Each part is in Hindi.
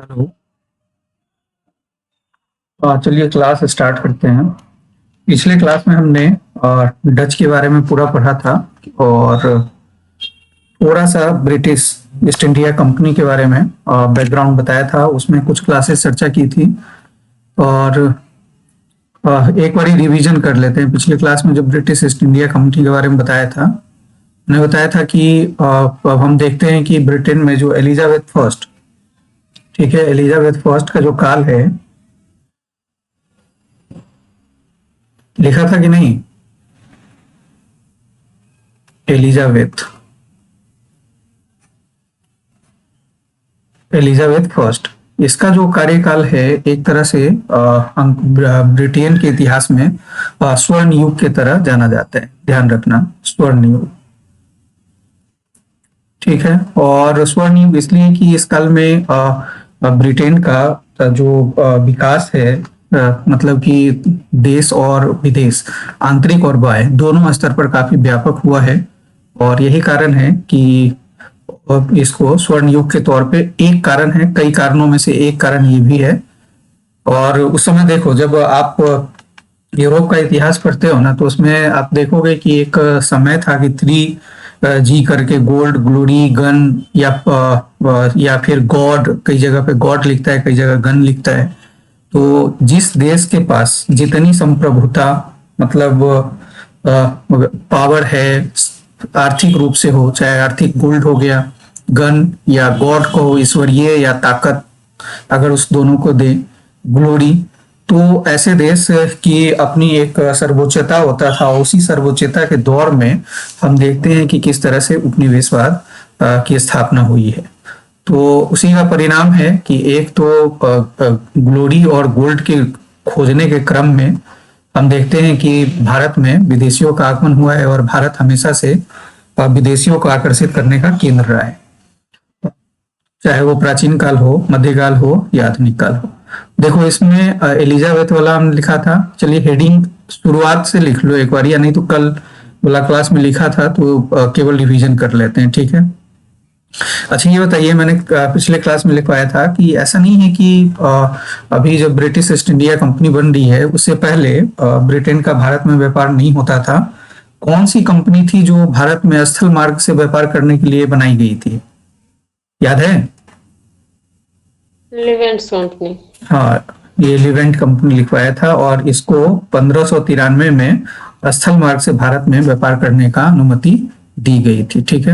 हेलो। चलिए क्लास स्टार्ट करते हैं। पिछले क्लास में हमने डच के बारे में पूरा पढ़ा था और थोड़ा सा ब्रिटिश ईस्ट इंडिया कंपनी के बारे में बैकग्राउंड बताया था। उसमें कुछ क्लासेस चर्चा की थी और एक बारी रिवीजन कर लेते हैं। पिछले क्लास में जब ब्रिटिश ईस्ट इंडिया कंपनी के बारे में बताया था, मैंने बताया था कि अब हम देखते हैं कि ब्रिटेन में जो एलिजाबेथ फर्स्ट, ठीक है, एलिजाबेथ फर्स्ट का जो काल है, लिखा था कि नहीं? एलिजाबेथ एलिजाबेथ फर्स्ट, इसका जो कार्यकाल है एक तरह से ब्रिटेन के इतिहास में स्वर्ण युग के तरह जाना जाता है। ध्यान रखना, स्वर्ण युग, ठीक है। और स्वर्ण युग इसलिए कि इस काल में ब्रिटेन का जो विकास है, मतलब कि देश और विदेश, आंतरिक और बाह्य दोनों स्तर पर काफी व्यापक हुआ है। और यही कारण है कि इसको स्वर्ण युग के तौर पे, एक कारण है, कई कारणों में से एक कारण ये भी है। और उस समय देखो, जब आप यूरोप का इतिहास पढ़ते हो ना, तो उसमें आप देखोगे कि एक समय था कि थ्री जी करके, गोल्ड, ग्लोरी, गन, या फिर गॉड, कई जगह पे गॉड लिखता है, कई जगह गन लिखता है। तो जिस देश के पास जितनी संप्रभुता, मतलब पावर है, आर्थिक रूप से हो, चाहे आर्थिक गोल्ड हो गया, गन, या गॉड को हो, ईश्वरीय या ताकत, अगर उस दोनों को दे, ग्लोरी, तो ऐसे देश की अपनी एक सर्वोच्चता होता था। उसी सर्वोच्चता के दौर में हम देखते हैं कि किस तरह से उपनिवेशवाद की स्थापना हुई है। तो उसी का परिणाम है कि एक तो ग्लोरी और गोल्ड के खोजने के क्रम में हम देखते हैं कि भारत में विदेशियों का आगमन हुआ है और भारत हमेशा से विदेशियों को आकर्षित करने का केंद्र रहा है, चाहे वो प्राचीन काल हो, मध्यकाल हो या आधुनिक काल हो। देखो, इसमें एलिजाबेथ वाला हमने लिखा था। चलिए हेडिंग शुरुआत से लिख लो एक बार, या नहीं तो कल वाला क्लास में लिखा था तो केवल रिवीजन कर लेते हैं, ठीक है। अच्छा, ये बताइए, मैंने पिछले क्लास में लिखवाया था कि ऐसा नहीं है कि अभी जब ब्रिटिश ईस्ट इंडिया कंपनी बन रही है उससे पहले ब्रिटेन का भारत में व्यापार नहीं होता था। कौन सी कंपनी थी जो भारत में स्थल मार्ग से व्यापार करने के लिए बनाई गई थी, याद है? लिवेंट्स कंपनी। हाँ, ये लिवेंट कंपनी लिखवाया था और इसको 1593 में स्थल मार्ग से भारत में व्यापार करने का अनुमति दी गई थी, ठीक है।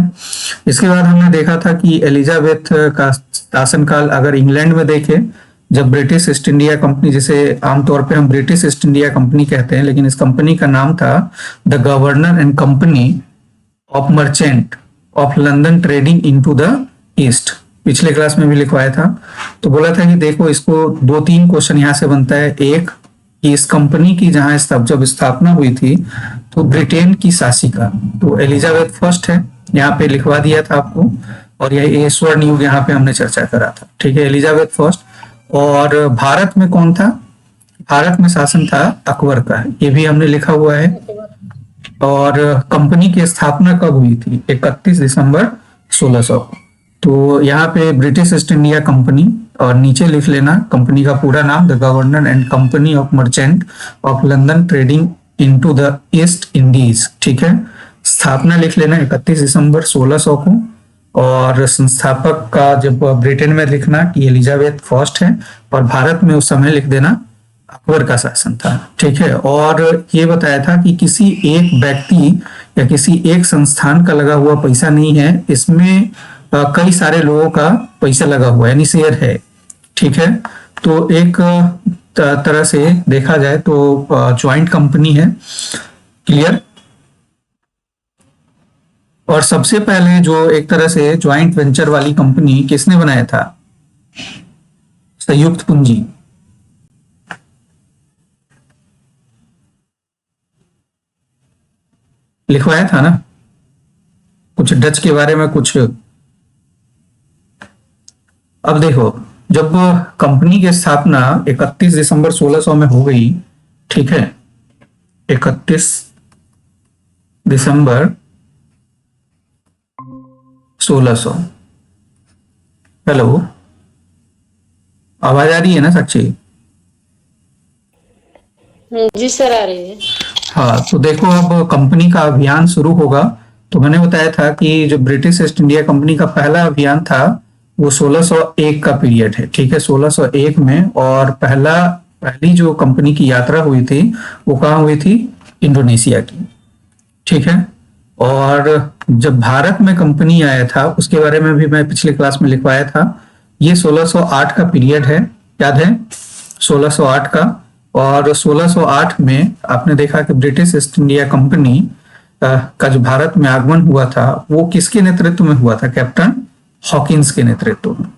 इसके बाद हमने देखा था कि एलिजाबेथ का शासनकाल अगर इंग्लैंड में देखें, जब ब्रिटिश ईस्ट इंडिया कंपनी, जिसे आमतौर पे हम ब्रिटिश ईस्ट इंडिया कंपनी कहते हैं, लेकिन इस कंपनी का नाम था the governor and company of merchant of London trading into the east. पिछले क्लास में भी लिखवाया था। तो बोला था कि देखो, इसको दो तीन क्वेश्चन यहाँ से बनता है। एक, कि इस कंपनी की जहां जब स्थापना हुई थी तो ब्रिटेन की शासिका तो एलिजाबेथ फर्स्ट है, यहाँ पे लिखवा दिया था आपको। और ये स्वर्ण युग यहाँ पे हमने चर्चा करा था, ठीक है, एलिजाबेथ फर्स्ट। और भारत में कौन था? भारत में शासन था अकबर का, ये भी हमने लिखा हुआ है। और कंपनी की स्थापना कब हुई थी? 31 दिसंबर 1600 को। तो यहाँ पे ब्रिटिश ईस्ट इंडिया कंपनी, और नीचे लिख लेना कंपनी का पूरा नाम, the governor and company of merchant of London trading into the east Indies, ठीक है। स्थापना लिख लेना 31 दिसंबर 1600 को। और संस्थापक का जब ब्रिटेन में लिखना कि एलिजाबेथ फर्स्ट है, और भारत में उस समय लिख देना अकबर का शासन था, ठीक है। और ये बताया था कि किसी एक व्यक्ति या किसी एक संस्थान का लगा हुआ पैसा नहीं है, इसमें कई सारे लोगों का पैसा लगा हुआ है, यानी शेयर है, ठीक है। तो एक तरह से देखा जाए तो ज्वाइंट कंपनी है, क्लियर। और सबसे पहले जो एक तरह से ज्वाइंट वेंचर वाली कंपनी किसने बनाया था? संयुक्त पूंजी, लिखवाया था ना कुछ डच के बारे में कुछ। अब देखो, जब कंपनी की स्थापना 31 दिसंबर 1600 में हो गई, ठीक है, 31 दिसंबर 1600, हेलो, आवाज आ रही है ना साक्षी? जी सर, आ रही है। हाँ, तो देखो अब कंपनी का अभियान शुरू होगा। तो मैंने बताया था कि जो ब्रिटिश ईस्ट इंडिया कंपनी का पहला अभियान था वो 1601 का पीरियड है, ठीक है, 1601 में। और पहली जो कंपनी की यात्रा हुई थी वो कहाँ हुई थी? इंडोनेशिया की, ठीक है। और जब भारत में कंपनी आया था उसके बारे में भी मैं पिछले क्लास में लिखवाया था। ये 1608 का पीरियड है, याद है? 1608 का। और 1608 में आपने देखा कि ब्रिटिश ईस्ट इंडिया कंपनी का जो भारत में आगमन हुआ था वो किसके नेतृत्व में हुआ था? कैप्टन हॉकिंस के नेतृत्व में,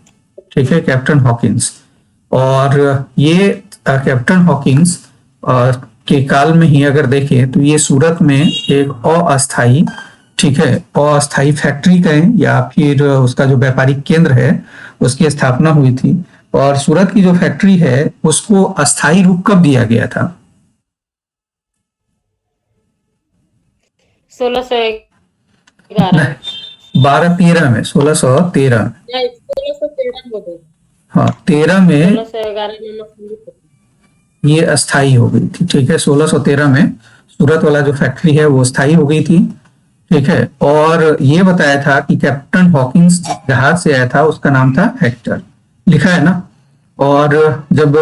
ठीक है, कैप्टन हॉकिंस। और ये कैप्टन हॉकिंस के काल में ही अगर देखें तो ये सूरत में एक अस्थाई, ठीक है, अस्थाई फैक्ट्री कहें या फिर उसका जो व्यापारिक केंद्र है उसकी स्थापना हुई थी। और सूरत की जो फैक्ट्री है उसको अस्थाई रूप कब दिया गया था? 1611 1213 में, 1613 में। नहीं, 1613 हो गई। हाँ, 13 में 1611 में मसूरी। ये अस्थाई हो गई थी, ठीक है। 1613 में सूरत वाला जो फैक्ट्री है वो अस्थाई हो गई थी, ठीक है। और ये बताया था कि कैप्टन हॉकिंस जहाज से आया था उसका नाम था हेक्टर, लिखा है ना। और जब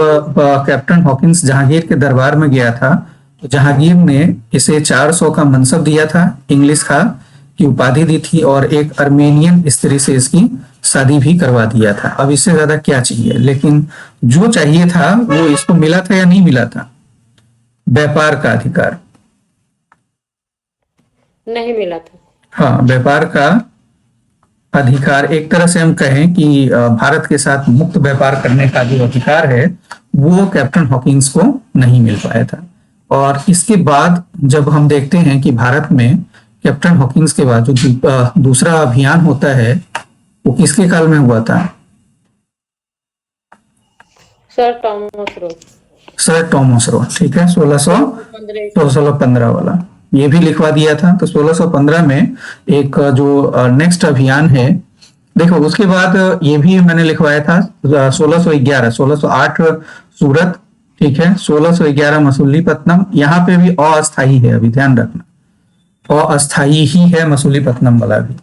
कैप्टन हॉकिंस जहांगीर के दरबार में गया था तो जहांगीर ने इसे 400 का मनसब दिया था, इंग्लिश खा की उपाधि दी थी, और एक अर्मेनियन स्त्री से इसकी शादी भी करवा दिया था। अब इससे ज्यादा क्या चाहिए? लेकिन जो चाहिए था वो इसको मिला था या नहीं मिला था? व्यापार का अधिकार। नहीं मिला था। हाँ, व्यापार का अधिकार, एक तरह से हम कहें कि भारत के साथ मुक्त व्यापार करने का जो अधिकार है वो कैप्टन हॉकिंस को नहीं मिल पाया था। और इसके बाद जब हम देखते हैं कि भारत में कैप्टन हॉकिंस के बाद जो दूसरा अभियान होता है वो किसके काल में हुआ था? Sir Thomas Roe. Sir Thomas Roe, ठीक है, 1615 वाला ये भी लिखवा दिया था। तो 1615 में एक जो नेक्स्ट अभियान है, देखो उसके बाद ये भी मैंने लिखवाया था 1611, 1608 सूरत, ठीक है, 1611 मसूलीपट्टनम। यहाँ पे भी अस्थाई है, अभी ध्यान रखना, अस्थाई ही है मसूलीपट्टनम वाला भी।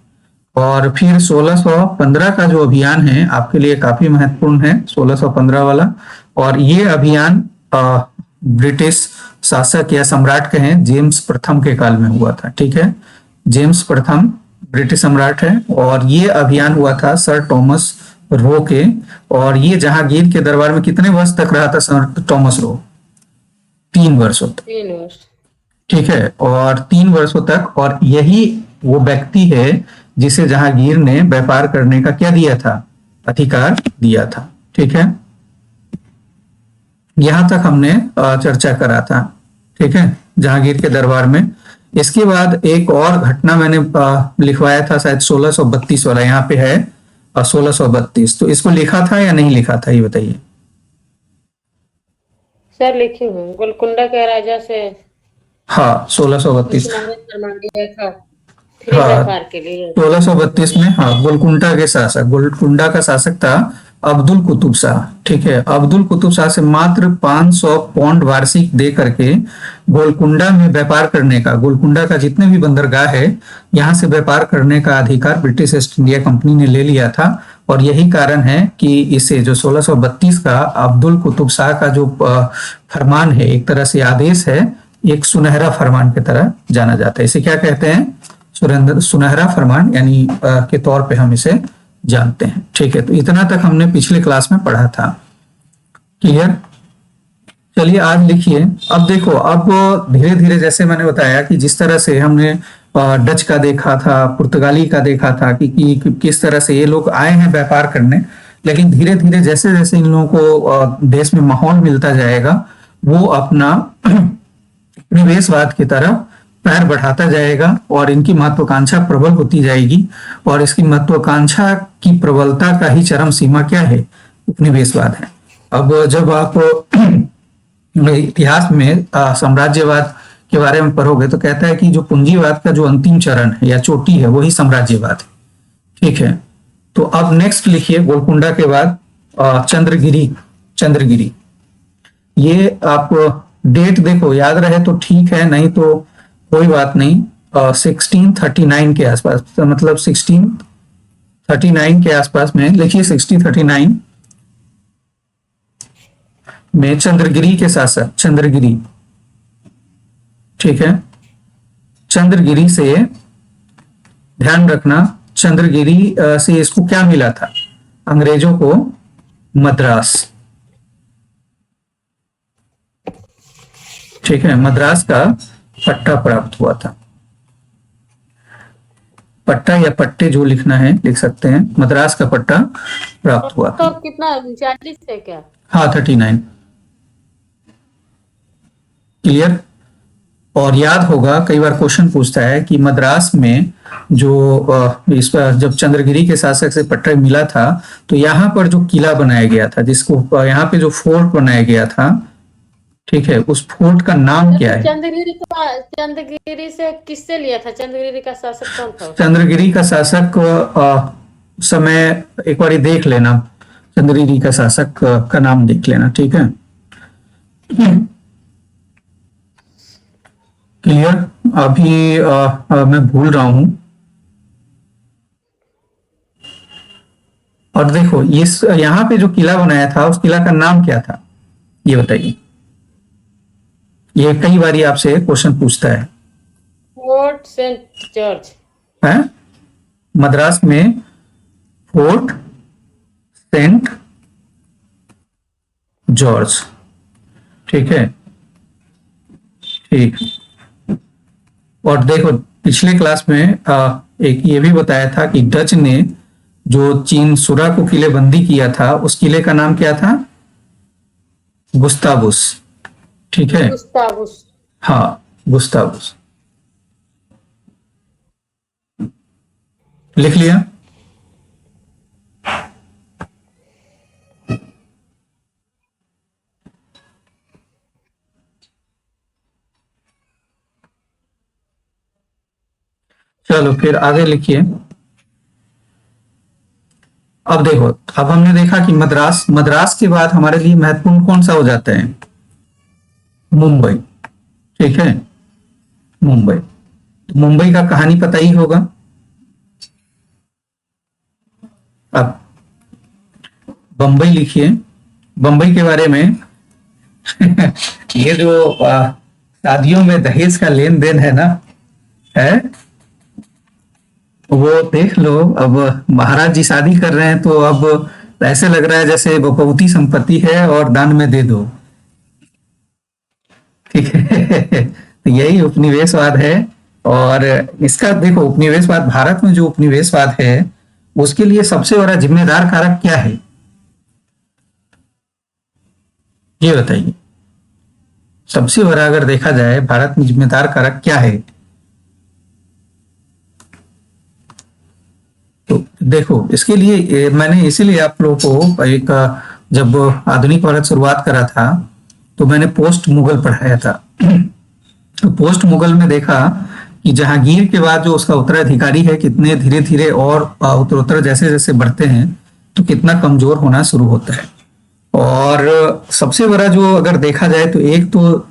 और फिर 1615 का जो अभियान है आपके लिए काफी महत्वपूर्ण है, 1615 वाला। और ये अभियान ब्रिटिश शासक या सम्राट कहें जेम्स प्रथम के काल में हुआ था, ठीक है। जेम्स प्रथम ब्रिटिश सम्राट है और ये अभियान हुआ था सर टॉमस रो के। और ये जहांगीर के दरबार में कितने वर्ष तक रहा था सर टॉमस रो? 3 वर्षों तक, 3 वर्ष, ठीक है, और 3 वर्षों तक। और यही वो व्यक्ति है जिसे जहांगीर ने व्यापार करने का क्या दिया था? अधिकार दिया था, ठीक है। यहां तक हमने चर्चा करा था, ठीक है, जहांगीर के दरबार में। इसके बाद एक और घटना मैंने लिखवाया था, शायद 1632 वाला यहाँ पे है, 1632। तो इसको लिखा था या नहीं लिखा था, ये बताइए। सर लिखी हूँ, गोलकुंडा के राजा से हाँ, 1632। फरमान दिया था फ्री हाँ, व्यापार के लिए। 1632 में, हाँ, गोलकुंडा के शासक, गोलकुंडा का शासक था अब्दुल कुतुब शाह, ठीक है। अब्दुल कुतुब शाह से मात्र 500 पौंड वार्षिक दे करके गोलकुंडा में व्यापार करने का, गोलकुंडा का जितने भी बंदरगाह है यहाँ से व्यापार करने का अधिकार ब्रिटिश ईस्ट इंडिया कंपनी ने ले लिया था। और यही कारण है कि इसे जो 1632 का अब्दुल कुतुब शाह का जो फरमान है, एक तरह से आदेश है, एक सुनहरा फरमान की तरह जाना जाता है। इसे क्या कहते हैं? सुनहरा फरमान यानी के तौर पे हम इसे जानते हैं, ठीक है। तो इतना तक हमने पिछले क्लास में पढ़ा था, क्लियर? चलिए आज लिखिए। अब देखो, अब धीरे धीरे जैसे मैंने बताया कि जिस तरह से हमने डच का देखा था, पुर्तगाली का देखा था कि किस तरह से ये लोग आए हैं व्यापार करने, लेकिन धीरे धीरे जैसे जैसे इन लोगों को देश में माहौल मिलता जाएगा वो अपना निवेशवाद की तरफ पैर बढ़ाता जाएगा और इनकी महत्वाकांक्षा प्रबल होती जाएगी। और इसकी महत्वाकांक्षा की प्रबलता का ही चरम सीमा क्या है? उपनिवेशवाद है। अब जब आप इतिहास में साम्राज्यवाद के बारे में पढ़ोगे तो कहता है कि जो पूंजीवाद का जो अंतिम चरण है या चोटी है वही साम्राज्यवाद है, ठीक है। तो अब नेक्स्ट लिखिए, गोलकुंडा के बाद चंद्रगिरी चंद्रगिरी। ये आप डेट देखो, याद रहे तो ठीक है, नहीं तो कोई बात नहीं। 1639 के आसपास, तो मतलब 1639 के आसपास में लिखिए। 1639 में चंद्रगिरी के शासक, चंद्रगिरी, ठीक है। चंद्रगिरी से ध्यान रखना, चंद्रगिरी से इसको क्या मिला था? अंग्रेजों को मद्रास, ठीक है, मद्रास का पट्टा प्राप्त हुआ था। पट्टा या पट्टे जो लिखना है लिख सकते हैं। मद्रास का पट्टा प्राप्त हुआ था। तो कितना 39 है क्या? हाँ, 39। क्लियर? और याद होगा, कई बार क्वेश्चन पूछता है कि मद्रास में जो इस पर जब चंद्रगिरी के शासक से पट्टा मिला था, तो यहाँ पर जो किला बनाया गया था, जिसको यहाँ पे जो फोर्ट बनाया गया था, ठीक है, उस फोर्ट का नाम क्या है? चंद्रगिरी से किससे लिया था? चंद्रगिरी का शासक कौन था? चंद्रगिरी का शासक उस समय एक बार देख लेना, चंद्रगिरी का शासक का नाम देख लेना, ठीक है। क्लियर? अभी मैं भूल रहा हूं। और देखो, ये यहाँ पे जो किला बनाया था, उस किला का नाम क्या था, ये बताइए। ये कई बार आपसे क्वेश्चन पूछता है। फोर्ट सेंट जॉर्ज है मद्रास में, फोर्ट सेंट जॉर्ज, ठीक है, ठीक। और देखो, पिछले क्लास में एक ये भी बताया था कि डच ने जो चीन सुरा को किलेबंदी किया था, उस किले का नाम क्या था? गुस्तावुस, ठीक है। गुस्तावुस। हाँ, गुस्तावुस। लिख लिया? चलो फिर आगे लिखिए। अब देखो, अब हमने देखा कि मद्रास, मद्रास के बाद हमारे लिए महत्वपूर्ण कौन सा हो जाता है? मुंबई, ठीक है, मुंबई। तो मुंबई का कहानी पता ही होगा। अब बंबई लिखिए। बंबई के बारे में ये जो शादियों में दहेज का लेन देन है ना, है वो देख लो। अब महाराज जी शादी कर रहे हैं, तो अब ऐसे लग रहा है जैसे बहुती संपत्ति है और दान में दे दो, ठीक है। तो यही उपनिवेशवाद है। और इसका देखो, उपनिवेशवाद, भारत में जो उपनिवेशवाद है, उसके लिए सबसे बड़ा जिम्मेदार कारक क्या है, ये बताइए। सबसे बड़ा अगर देखा जाए, भारत में जिम्मेदार कारक क्या है? तो देखो, इसके लिए मैंने इसीलिए आप लोगों को एक, जब आधुनिक भारत शुरुआत करा था, तो मैंने पोस्ट मुगल पढ़ाया था। तो पोस्ट मुगल में देखा कि जहांगीर के बाद जो उसका उत्तराधिकारी है, कितने धीरे धीरे और उत्तरोत्तर जैसे जैसे बढ़ते हैं, तो कितना कमजोर होना शुरू होता है। और सबसे बड़ा जो अगर देखा जाए, तो एक तो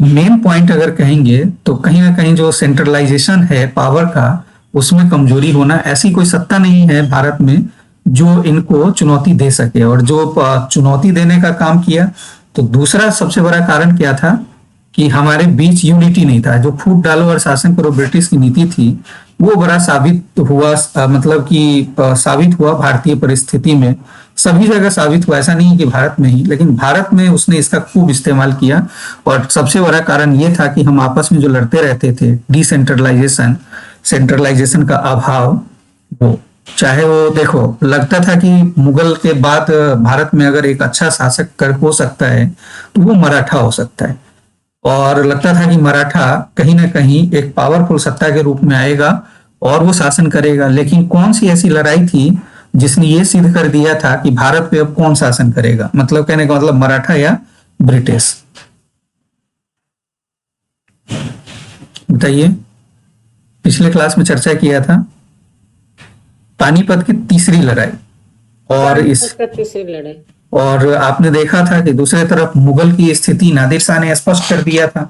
मेन पॉइंट अगर कहेंगे, तो कहीं ना कहीं जो सेंट्रलाइजेशन है पावर का, उसमें कमजोरी होना। ऐसी कोई सत्ता नहीं है भारत में जो इनको चुनौती दे सके, और जो चुनौती देने का काम किया। तो दूसरा सबसे बड़ा कारण क्या था कि हमारे बीच यूनिटी नहीं था। जो फूट डालो और शासन करो ब्रिटिश की नीति थी, वो बड़ा साबित हुआ, मतलब कि साबित हुआ भारतीय परिस्थिति में। सभी जगह साबित हुआ, ऐसा नहीं कि भारत में ही, लेकिन भारत में उसने इसका खूब इस्तेमाल किया। और सबसे बड़ा कारण ये था कि हम आपस में जो लड़ते रहते थे, डिसेंट्रलाइजेशन, सेंट्रलाइजेशन का अभाव, वो चाहे वो देखो, लगता था कि मुगल के बाद भारत में अगर एक अच्छा शासक कर हो सकता है, तो वो मराठा हो सकता है। और लगता था कि मराठा कहीं ना कहीं एक पावरफुल सत्ता के रूप में आएगा और वो शासन करेगा। लेकिन कौन सी ऐसी लड़ाई थी जिसने ये सिद्ध कर दिया था कि भारत पे अब कौन शासन करेगा? मतलब कहने का मतलब मराठा या ब्रिटिश? बताइए। पिछले क्लास में चर्चा किया था पानीपत की तीसरी लड़ाई, और इस तीसरी लड़ाई, और आपने देखा था कि दूसरी तरफ मुगल की स्थिति नादिर शाह ने स्पष्ट कर दिया था।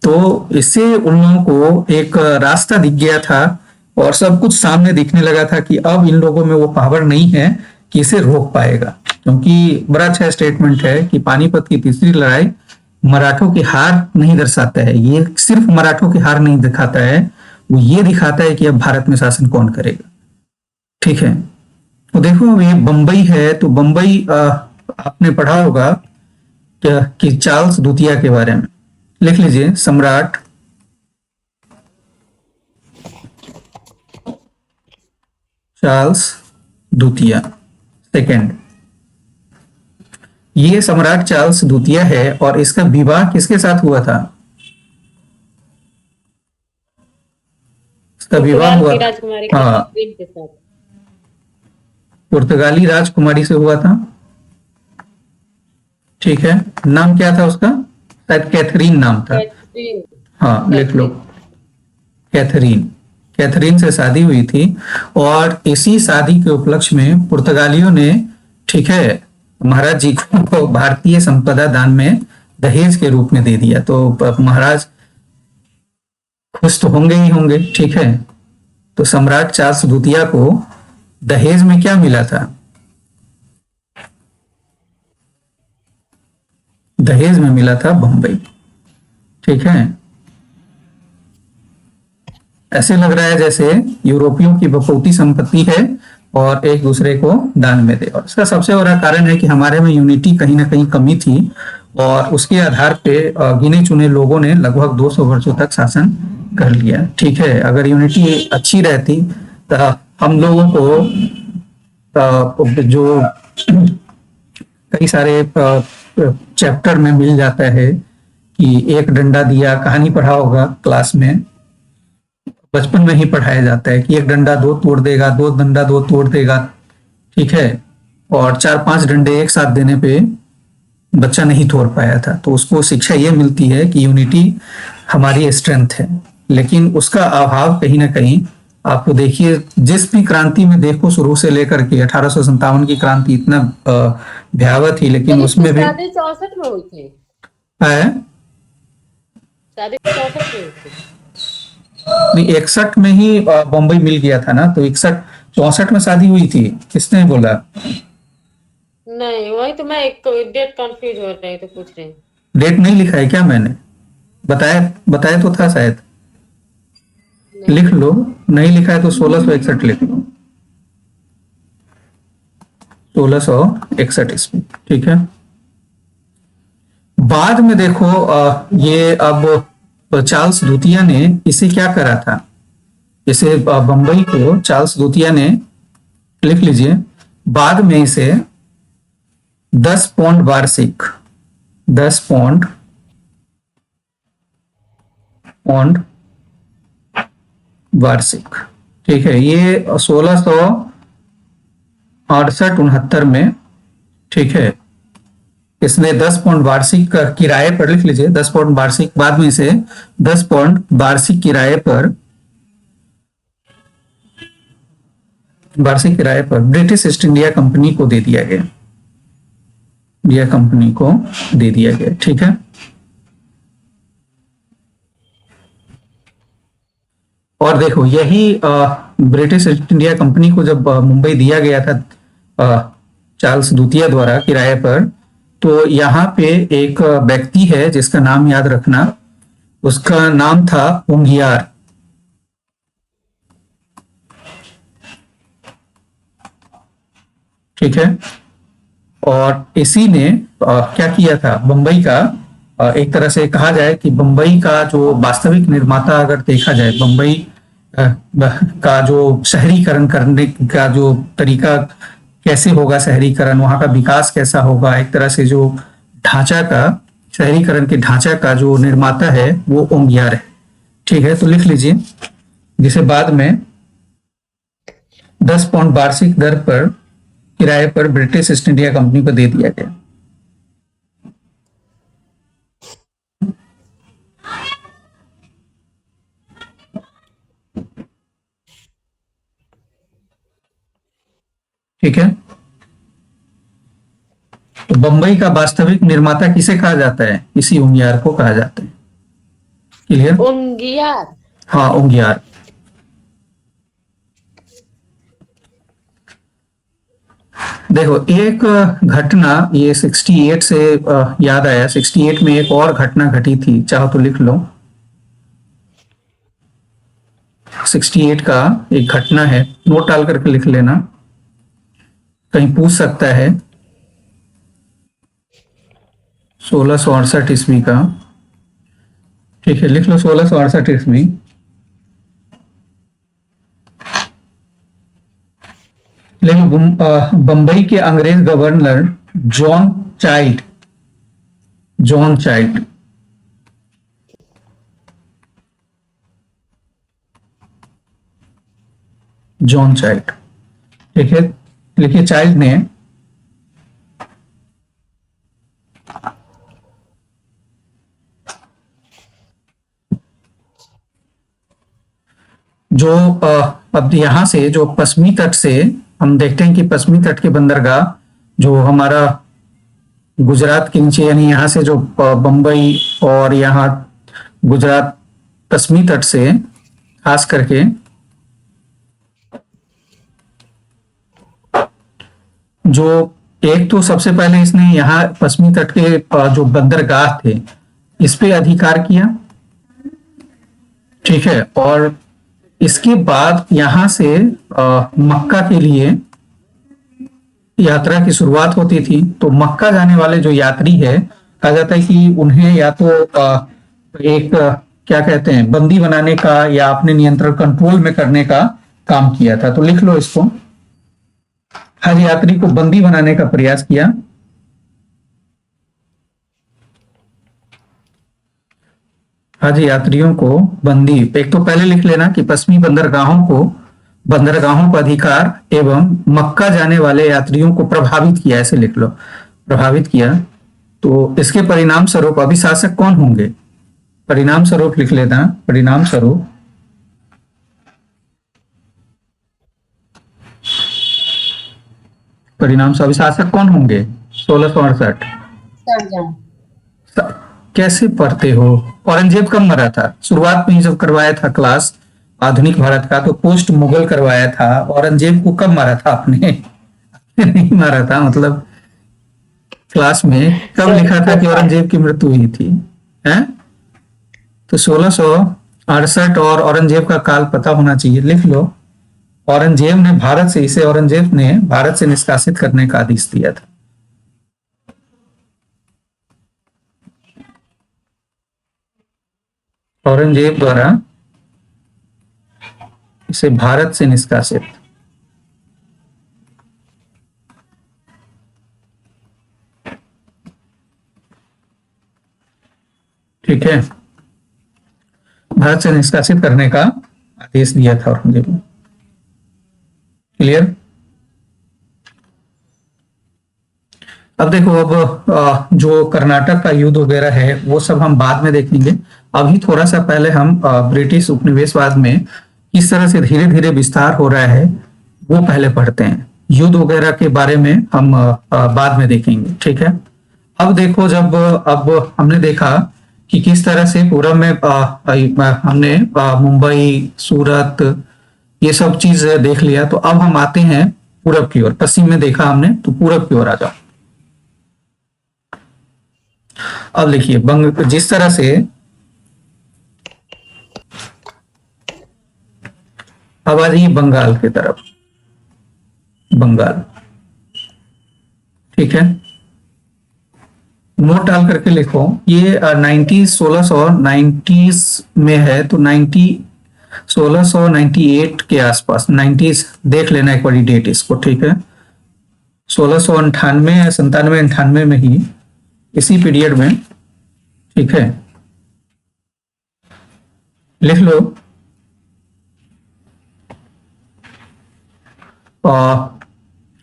तो इससे उन लोगों को एक रास्ता दिख गया था और सब कुछ सामने दिखने लगा था कि अब इन लोगों में वो पावर नहीं है कि इसे रोक पाएगा। क्योंकि बड़ा अच्छा स्टेटमेंट है कि पानीपत की तीसरी लड़ाई मराठों की हार नहीं दर्शाता है, ये सिर्फ मराठों की हार नहीं दिखाता है, वो ये दिखाता है कि अब भारत में शासन कौन करेगा। ठीक है, तो देखो ये बंबई है, तो बंबई आपने पढ़ा होगा कि चार्ल्स द्वितीय के बारे में। लिख लीजिए, सम्राट चार्ल्स द्वितीय सेकंड। ये सम्राट चार्ल्स द्वितीय है और इसका विवाह किसके साथ हुआ था? इसका विवाह पुर्तगाल हुआ की था, राजकुमारी हाँ, कैथरीन के साथ। पुर्तगाली राजकुमारी से हुआ था। ठीक है, नाम क्या था उसका? शायद कैथरीन नाम था। कैथरीन। हाँ, लिख लो, कैथरीन। कैथरीन। कैथरीन से शादी हुई थी और इसी शादी के उपलक्ष्य में पुर्तगालियों ने, ठीक है, महाराज जी को भारतीय संपदा दान में दहेज के रूप में दे दिया। तो महाराज खुश तो होंगे ही होंगे। ठीक है, तो सम्राट चार्ल्स द्वितीय को दहेज में क्या मिला था? दहेज में मिला था बंबई। ठीक है, ऐसे लग रहा है जैसे यूरोपियों की बखूबी संपत्ति है और एक दूसरे को दान में दे। और इसका सबसे बड़ा कारण है कि हमारे में यूनिटी कहीं ना कहीं कमी थी और उसके आधार पे गिने चुने लोगों ने लगभग 200 वर्षों तक शासन कर लिया। ठीक है, अगर यूनिटी अच्छी रहती तो हम लोगों को जो कई सारे चैप्टर में मिल जाता है कि एक डंडा दिया, कहानी पढ़ा होगा क्लास में, बचपन में ही पढ़ाया जाता है कि एक डंडा दो तोड़ देगा, दो डंडा दो तोड़ देगा। ठीक है, और चार पांच डंडे एक साथ देने पे बच्चा नहीं तोड़ पाया था। तो उसको शिक्षा ये मिलती है कि यूनिटी हमारी स्ट्रेंथ है, लेकिन उसका अभाव कहीं ना कहीं आपको देखिए, जिस भी क्रांति में देखो शुरू से लेकर के 1857 की क्रांति इतना भयावह थी, लेकिन तो इसकी उसमें भी शादी 64 में हुई थी। है। शादी 64 में हुई थी। नहीं, 61 में ही बम्बई मिल गया था ना, तो 61 64 में शादी हुई थी, किसने बोला? नहीं, वही तो मैं एक डेट कंफ्यूज हो रही तो पूछ रही हूँ। डेट नहीं लिखा है क्या मैंने? बताया बताया तो था शायद। लिख नहीं। लो, नहीं लिखा है तो 1661 लिख लो, 1661 ईस्वी। ठीक है, बाद में देखो ये अब चार्ल्स द्वितीय ने इसे क्या करा था? इसे बंबई को चार्ल्स द्वितीय ने, लिख लीजिए, बाद में इसे 10 पौंड वार्षिक, 10 पौंड वार्षिक, ठीक है, ये 1668-69 में, ठीक है, इसने 10 पौंड वार्षिक किराए पर, लिख लीजिए, 10 पौंड वार्षिक, बाद में इसे 10 पौंड वार्षिक किराए पर ब्रिटिश ईस्ट इंडिया कंपनी को दे दिया गया। यह कंपनी को दे दिया गया। ठीक है, और देखो यही ब्रिटिश ईस्ट इंडिया कंपनी को जब मुंबई दिया गया था चार्ल्स द्वितीय द्वारा किराए पर, तो यहाँ पे एक व्यक्ति है जिसका नाम याद रखना, उसका नाम था उंगियार। ठीक है, और इसी ने क्या किया था, बंबई का एक तरह से कहा जाए कि बंबई का जो वास्तविक निर्माता अगर देखा जाए, बंबई का जो शहरीकरण करने का जो तरीका कैसे होगा, शहरीकरण वहां का विकास कैसा होगा, एक तरह से जो ढांचा का, शहरीकरण के ढांचा का जो निर्माता है वो ओंगियार है। ठीक है, तो लिख लीजिए, जिसे बाद में 10 पौंड वार्षिक दर पर किराए पर ब्रिटिश ईस्ट इंडिया कंपनी को दे दिया गया। ठीक है, तो बंबई का वास्तविक निर्माता किसे कहा जाता है? इसी उंगियार को कहा जाता है। क्लियर? उंगियार। हाँ, उंगियार। देखो, एक घटना ये 68 से याद आया, 68 में एक और घटना घटी थी, चाहो तो लिख लो। 68 का एक घटना है, नोट डाल करके लिख लेना, कहीं पूछ सकता है। 1668 ईस्वी का, ठीक है, लिख लो 1668 ईस्वी। लेकिन बंबई के अंग्रेज governor John child, John child, John child, ठीक है, लिखिए चाइल्ड ने जो अब यहां से जो पश्चिमी तट से हम देखते हैं कि पश्चिमी तट के बंदरगाह जो हमारा गुजरात के नीचे, यानी यहाँ से जो बंबई और यहाँ गुजरात पश्चिमी तट से खास करके जो एक तो सबसे पहले इसने यहाँ पश्चिमी तट के जो बंदरगाह थे इस पे अधिकार किया, ठीक है। और इसके बाद यहाँ से मक्का के लिए यात्रा की शुरुआत होती थी। तो मक्का जाने वाले जो यात्री है, कहा जाता है कि उन्हें या तो एक क्या कहते हैं, बंदी बनाने का या अपने नियंत्रण कंट्रोल में करने का काम किया था। तो लिख लो इसको, हज यात्री को बंदी बनाने का प्रयास किया। हज यात्रियों को बंदी, एक तो पहले लिख लेना कि पश्चिमी बंदरगाहों का अधिकार एवं मक्का जाने वाले यात्रियों को प्रभावित किया, ऐसे लिख लो, प्रभावित किया। तो इसके परिणाम स्वरूप अभी शासक कौन होंगे? परिणाम स्वरूप लिख लेना, परिणाम स्वरूप अभी शासक कौन होंगे? 1668। कैसे पढ़ते हो? औरंगजेब कब मरा था? शुरुआत में ही जब करवाया था क्लास आधुनिक भारत का, तो पोस्ट मुगल करवाया था। औरंगजेब को कब मारा था आपने? नहीं मारा था, मतलब क्लास में कब लिखा था कि औरंगजेब की मृत्यु हुई थी? हैं? तो 1668 और औरंगजेब का काल पता होना चाहिए, लिख लो। औरंगजेब ने भारत से निष्कासित करने का आदेश दिया था। औरंगजेब द्वारा इसे भारत से निष्कासित, ठीक है, भारत से निष्कासित करने का आदेश दिया था औरंगजेब ने। क्लियर? अब देखो, अब जो कर्नाटक का युद्ध वगैरह है वो सब हम बाद में देखेंगे। अभी थोड़ा सा पहले हम ब्रिटिश उपनिवेशवाद में किस तरह से धीरे धीरे विस्तार हो रहा है वो पहले पढ़ते हैं। युद्ध वगैरह के बारे में हम बाद में देखेंगे, ठीक है। अब देखो, जब अब हमने देखा कि किस तरह से पूरब में हमने मुंबई, सूरत, ये सब चीज देख लिया। तो अब हम आते हैं पूरब की ओर। पश्चिम में देखा हमने, तो पूरब की ओर आ जाओ। अब देखिए, जिस तरह से अब आ जाइए बंगाल की तरफ, बंगाल, ठीक है। नोट डाल करके लिखो, ये 1690 में है, तो 1698 के आसपास, 90s देख लेना एक बारी डेट इसको, ठीक है। 1698 या 97-98 में ही, इसी पीरियड में, ठीक है, लिख लो।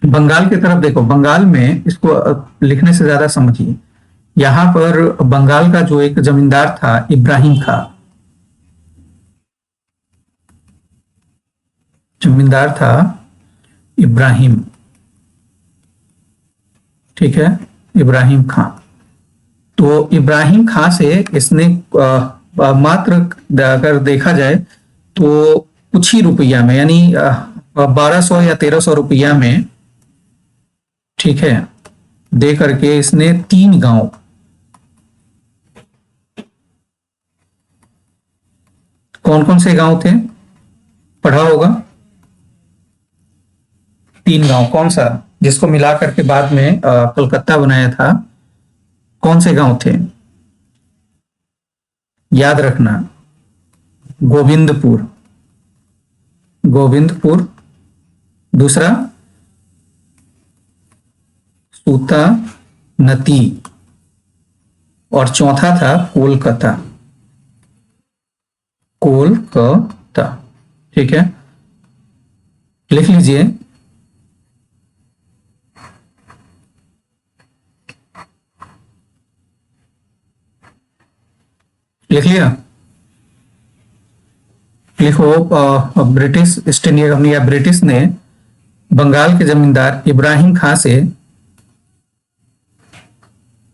बंगाल की तरफ देखो, बंगाल में इसको लिखने से ज्यादा समझिए। यहां पर बंगाल का जो एक जमींदार था, इब्राहिम खां, जमींदार था इब्राहिम, ठीक है। इब्राहिम खां। तो इब्राहिम खां से इसने मात्र अगर देखा जाए तो कुछ ही रुपया में, यानी 1200 या 1300 रुपया में, ठीक है, दे करके इसने 3 गांव, कौन कौन से गांव थे पढ़ा होगा? 3 गांव, कौन सा जिसको मिला करके बाद में कलकत्ता बनाया था, कौन से गांव थे? याद रखना, गोविंदपुर, गोविंदपुर, दूसरा सूता नती, और चौथा था कोलकाता, कोलकाता, ठीक है, लिख लीजिए। लिख लिया? लिखो। ब्रिटिश ईस्ट इंडिया कंपनी या ब्रिटिश ने बंगाल के जमींदार इब्राहिम खां से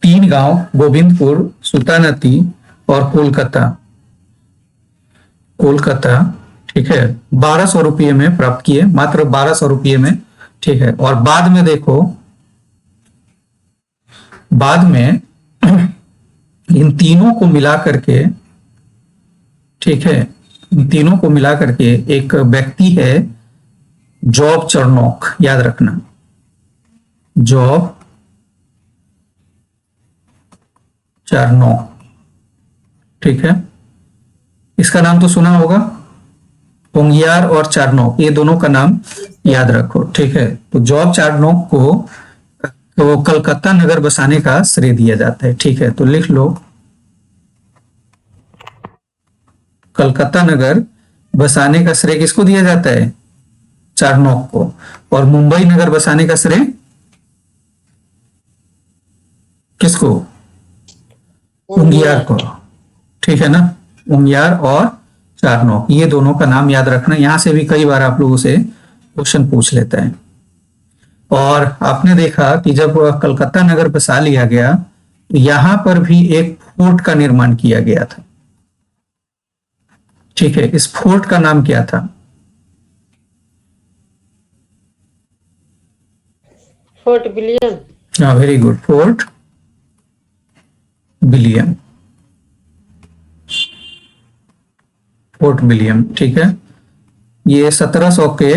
3 गांव, गोविंदपुर, सुल्तानती और कोलकाता, कोलकाता, ठीक है, 1200 रुपये में प्राप्त किए, मात्र 1200 रुपये में, ठीक है। और बाद में देखो, बाद में इन तीनों को मिला करके, ठीक है, इन तीनों को मिला करके एक व्यक्ति है जॉब चरनोक, याद रखना, जॉब चरनोक, ठीक है। इसका नाम तो सुना होगा, होंगियार और चारनोक, ये दोनों का नाम याद रखो, ठीक है। तो जॉब चारनोक को तो कलकत्ता नगर बसाने का श्रेय दिया जाता है, ठीक है। तो लिख लो, कलकत्ता नगर बसाने का श्रेय किसको दिया जाता है? चारनोक को। और मुंबई नगर बसाने का श्रेय किसको? उंगियार को, ठीक है ना। उंगियार और चारनोक, ये दोनों का नाम याद रखना। यहां से भी कई बार आप लोगों से क्वेश्चन पूछ लेता है। और आपने देखा कि जब कलकत्ता नगर बसा लिया गया, यहां पर भी एक फोर्ट का निर्माण किया गया था, ठीक है। इस फोर्ट का नाम क्या था? Fort William. हाँ, very good, Fort William, Fort William, ठीक है। ये 1700 के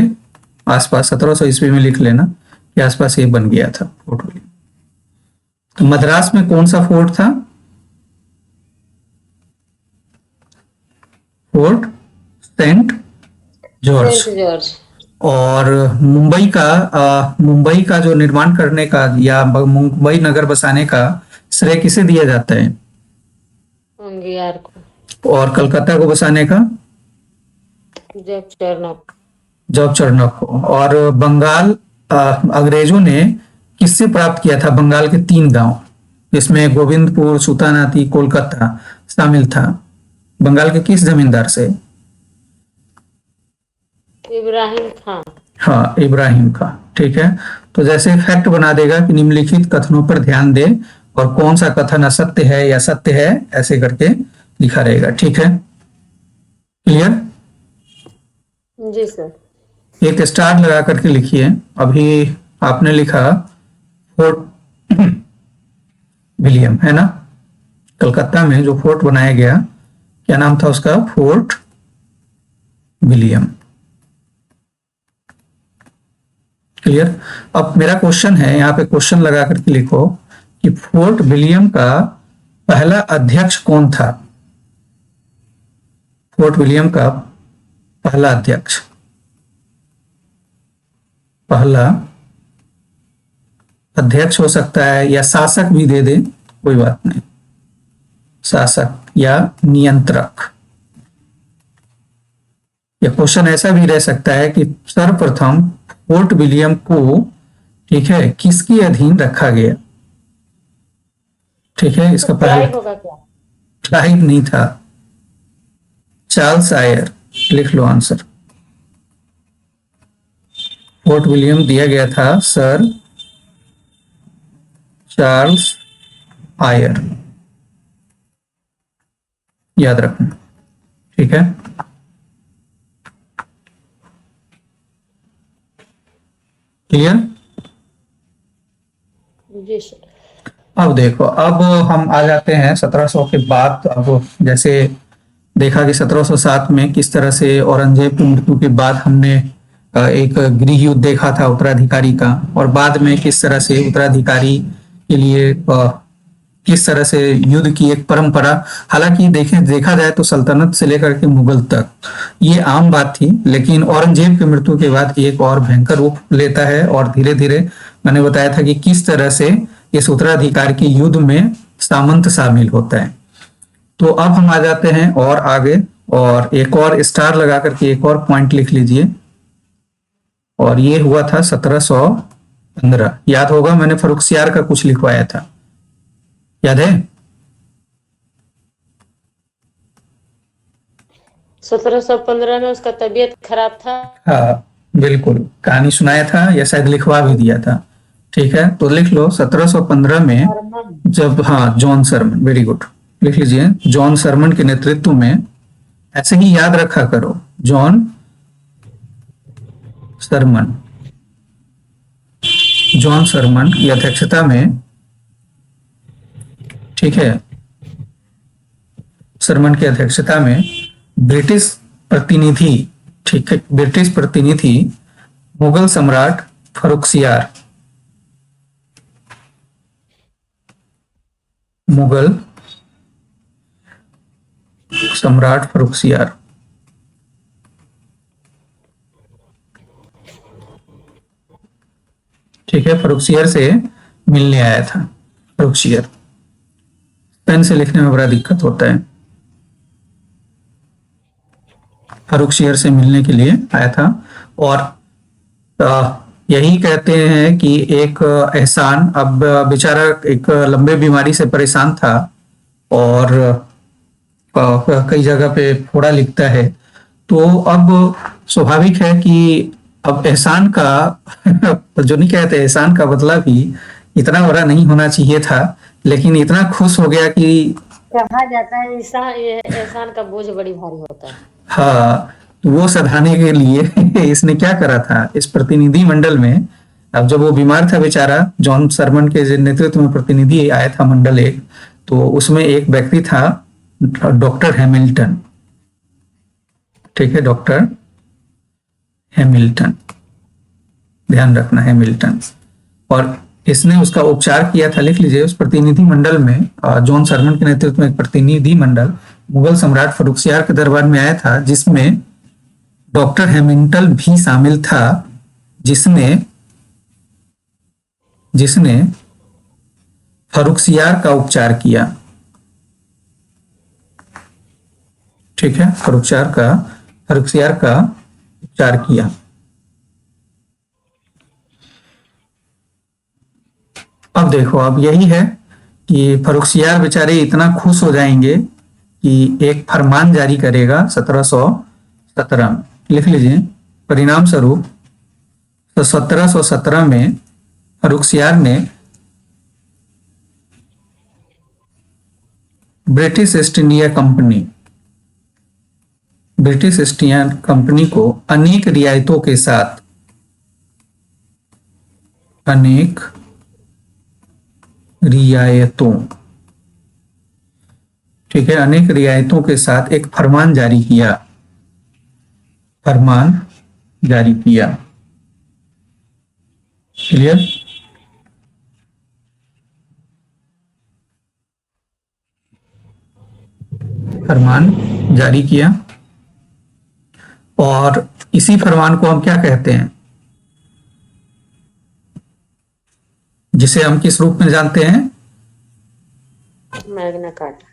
आसपास, 1700 ईस्वी में लिख लेना के आसपास ये बन गया था फोर्ट विलियम। तो मद्रास में कौन सा फोर्ट था? Fort Saint George. Saint George. और मुंबई का जो निर्माण करने का या मुंबई नगर बसाने का श्रेय किसे दिया जाता है? उंगियार को। और कलकत्ता को बसाने का? जॉब चरनोक। जॉब चरनोक को। और बंगाल अंग्रेजों ने किससे प्राप्त किया था? बंगाल के 3 गांव, जिसमें गोविंदपुर, सुल्तानाती, कोलकाता शामिल था। बंगाल के किस जमींदार से? इब्राहिम खां। हाँ, इब्राहिम खां, ठीक है। तो जैसे फैक्ट बना देगा कि निम्नलिखित कथनों पर ध्यान दे और कौन सा कथन असत्य है या सत्य है, ऐसे करके लिखा रहेगा, ठीक है। क्लियर? जी सर। एक स्टार लगा करके लिखिए। अभी आपने लिखा फोर्ट विलियम, है ना। कलकत्ता में जो फोर्ट बनाया गया, क्या नाम था उसका? Fort William. क्लियर? अब मेरा क्वेश्चन है, यहाँ पे क्वेश्चन लगा करके लिखो कि फोर्ट विलियम का पहला अध्यक्ष कौन था? फोर्ट विलियम का पहला अध्यक्ष, पहला अध्यक्ष हो सकता है या शासक भी दे दे, कोई बात नहीं, शासक या नियंत्रक। या क्वेश्चन ऐसा भी रह सकता है कि सर्वप्रथम फोर्ट विलियम को, ठीक है, किसके अधीन रखा गया? ठीक है, इसका क्लाइव होगा क्या? क्लाइव नहीं था, चार्ल्स आयर। लिख लो आंसर। फोर्ट विलियम दिया गया था सर चार्ल्स आयर, याद रखना। ठीक है, क्लियर। जी सर। अब देखो, अब हम आ जाते हैं 1700 के बाद। अब जैसे देखा कि 1707 में किस तरह से औरंगजेब की मृत्यु के बाद हमने एक गृह युद्ध देखा था उत्तराधिकारी का, और बाद में किस तरह से उत्तराधिकारी के लिए किस तरह से युद्ध की एक परंपरा, हालांकि देखा जाए तो सल्तनत से लेकर के मुगल तक ये आम बात थी, लेकिन औरंगजेब की मृत्यु के बाद एक और भयंकर रूप लेता है। और धीरे धीरे मैंने बताया था कि किस तरह से इस उत्तराधिकार के युद्ध में सामंत शामिल होता है। तो अब हम आ जाते हैं और आगे, और एक और स्टार लगा करके एक और पॉइंट लिख लीजिए। और ये हुआ था 1715। याद होगा, मैंने फर्रुखसियार का कुछ लिखवाया था, याद है? 1715 में उसका तबीयत खराब था। हाँ बिल्कुल, कहानी सुनाया था या शायद लिखवा भी दिया था। ठीक है, तो लिख लो 1715 में जब, हाँ, जॉन सरमन, वेरी गुड, लिख लीजिए। जॉन सरमन के नेतृत्व में, ऐसे ही याद रखा करो, जॉन सरमन, जॉन सरमन की अध्यक्षता में, ठीक है, सरमन की अध्यक्षता में ब्रिटिश प्रतिनिधि, ठीक है, ब्रिटिश प्रतिनिधि मुगल सम्राट फर्रुखसियार, मुगल सम्राट फर्रुखसियार, ठीक है, फर्रुखसियार से मिलने आया था। फर्रुखसियार, पेन से लिखने में बड़ा दिक्कत होता है। फर्रुखसियार से मिलने के लिए आया था, और यही कहते हैं कि एक एहसान, अब बेचारा एक लंबे बीमारी से परेशान था, और कई जगह पे फोड़ा लिखता है। तो अब स्वाभाविक है कि अब एहसान का जो नहीं कहते, एहसान का बदला भी इतना बड़ा नहीं होना चाहिए था, लेकिन इतना खुश हो गया कि, कहा जाता है एहसान का बोझ बड़ी भारी होता है। हाँ, तो वो सधाने के लिए इसने क्या करा था, इस प्रतिनिधि मंडल में, अब जब वो बीमार था बेचारा, जॉन सरमन के नेतृत्व में प्रतिनिधि आया था मंडल एक, तो उसमें एक व्यक्ति था डॉक्टर हैमिल्टन, ठीक है, डॉक्टर हैमिल्टन, ध्यान रखना, हैमिल्टन। और इसने उसका उपचार किया था, लिख लीजिए। उस प्रतिनिधि मंडल में जॉन सरमन के नेतृत्व में एक प्रतिनिधि मंडल मुगल सम्राट फर्रुखसियार के दरबार में आया था, जिसमें डॉक्टर हैमिल्टन भी शामिल था, जिसने फर्रुखसियार का उपचार किया। ठीक है, फर्रुखसियार का उपचार किया। अब देखो, अब यही है कि फर्रुखसियार बेचारे इतना खुश हो जाएंगे कि एक फरमान जारी करेगा 1717 में, लिख लीजिए। परिणाम स्वरूप तो 1717 में फर्रुखसियार ने ब्रिटिश ईस्ट इंडिया कंपनी को अनेक रियायतों के साथ, ठीक है, अनेक रियायतों के साथ एक फरमान जारी किया। क्लियर? फरमान जारी किया, और इसी फरमान को हम क्या कहते हैं, जिसे हम किस रूप में जानते हैं? Magna carta.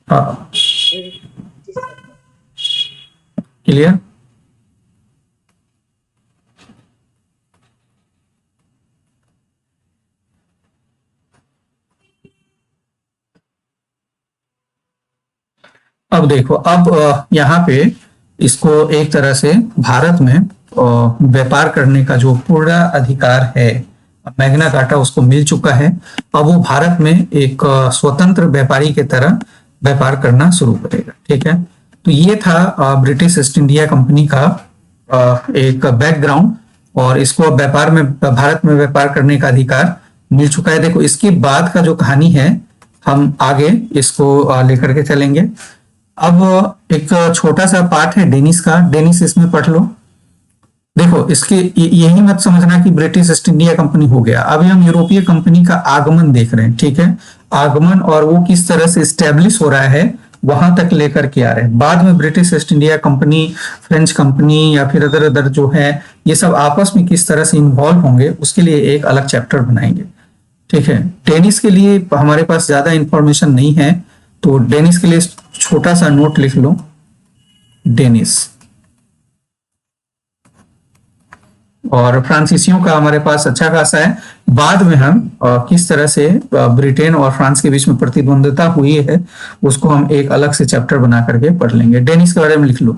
हाँ, क्लियर? अब देखो, अब यहाँ पे इसको एक तरह से भारत में व्यापार करने का जो पूरा अधिकार है, मैग्ना कार्टा उसको मिल चुका है। अब वो भारत में एक स्वतंत्र व्यापारी की तरह व्यापार करना शुरू करेगा। ठीक है, तो ये था ब्रिटिश ईस्ट इंडिया कंपनी का एक बैकग्राउंड, और इसको अब व्यापार में, भारत में व्यापार करने का अधिकार मिल चुका है। देखो इसके बाद का जो कहानी है हम आगे इसको लेकर के चलेंगे। अब एक छोटा सा पार्ट है डेनिस का, डेनिस इसमें पढ़ लो। देखो इसके यही मत समझना कि ब्रिटिश ईस्ट इंडिया कंपनी हो गया, अभी हम यूरोपीय कंपनी का आगमन देख रहे हैं। ठीक है, आगमन और वो किस तरह से स्टेब्लिश हो रहा है वहां तक लेकर के आ रहे हैं। बाद में British east India company, French company या फिर अदर अदर जो है, ये सब आपस में किस तरह से इन्वॉल्व होंगे उसके लिए एक अलग चैप्टर बनाएंगे। ठीक है, डेनिस के लिए हमारे पास ज्यादा इंफॉर्मेशन नहीं है, तो डेनिस के लिए छोटा सा नोट लिख लो, डेनिस। और फ्रांसीसियों का हमारे पास अच्छा खासा है। बाद में हम किस तरह से ब्रिटेन और फ्रांस के बीच में प्रतिद्वंद्विता हुई है उसको हम एक अलग से चैप्टर बना करके पढ़ लेंगे। डेनिस के बारे में लिख लो।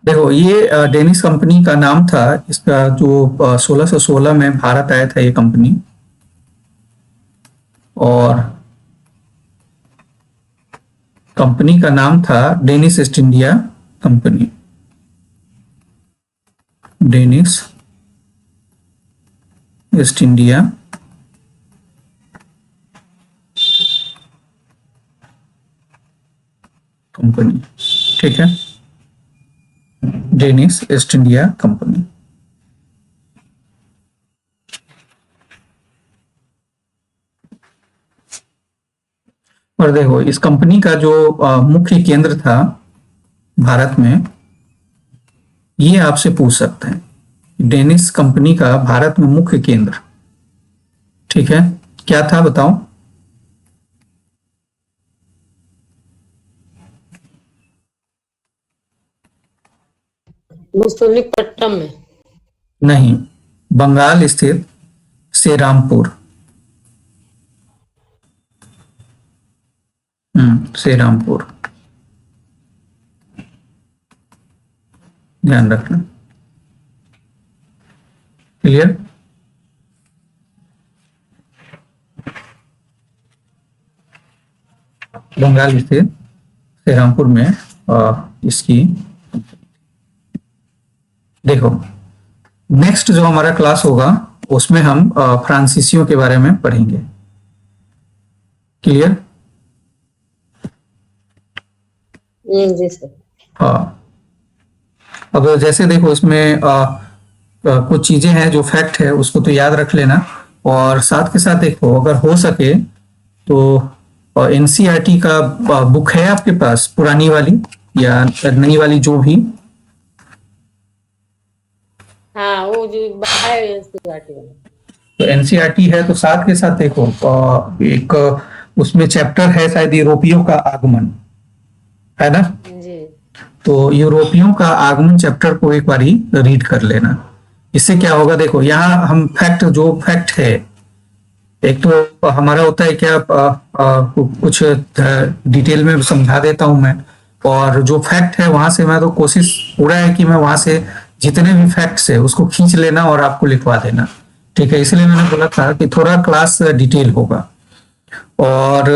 देखो ये डेनिस कंपनी का नाम था, इसका जो 1616 में भारत आया था ये कंपनी, और कंपनी का नाम था Danish East India Company, Danish East India Company. ठीक है, डेनिस ईस्ट इंडिया कंपनी। और देखो इस कंपनी का जो मुख्य केंद्र था भारत में, ये आपसे पूछ सकते हैं डेनिस कंपनी का भारत में मुख्य केंद्र, ठीक है, क्या था बताओ। मुसोलिनीपट्टनम में। नहीं, बंगाल स्थित श्रीरामपुर। श्रीरामपुर, ध्यान रखना। क्लियर। बंगाल स्थित श्रीरामपुर में इसकी, देखो नेक्स्ट जो हमारा क्लास होगा उसमें हम फ्रांसीसियों के बारे में पढ़ेंगे। क्लियर। जी सर। हाँ, अब जैसे देखो इसमें कुछ चीजें हैं जो फैक्ट है उसको तो याद रख लेना, और साथ के साथ देखो अगर हो सके तो एनसीईआरटी का बुक है आपके पास, पुरानी वाली या नई वाली जो भी। हाँ वो जो है एनसीईआरटी वाला। तो एनसीईआरटी है तो साथ के साथ देखो एक उसमें चैप्टर है शायद यूरोपियों का आगमन, है ना। जी। तो यूरोपियों का आगमन चैप्टर को एक बार ही रीड कर लेना। इससे क्या होगा, देखो यहाँ हम फैक्ट, जो फैक्ट है एक तो हमारा होता है क्या, कुछ डिटेल में समझा देता हूं मैं, और जो फैक्ट है वहां से मैं तो कोशिश पूरा है कि मैं वहां से जितने भी फैक्ट्स है उसको खींच लेना और आपको लिखवा देना। ठीक है, इसलिए मैंने बोला था कि थोड़ा क्लास डिटेल होगा, और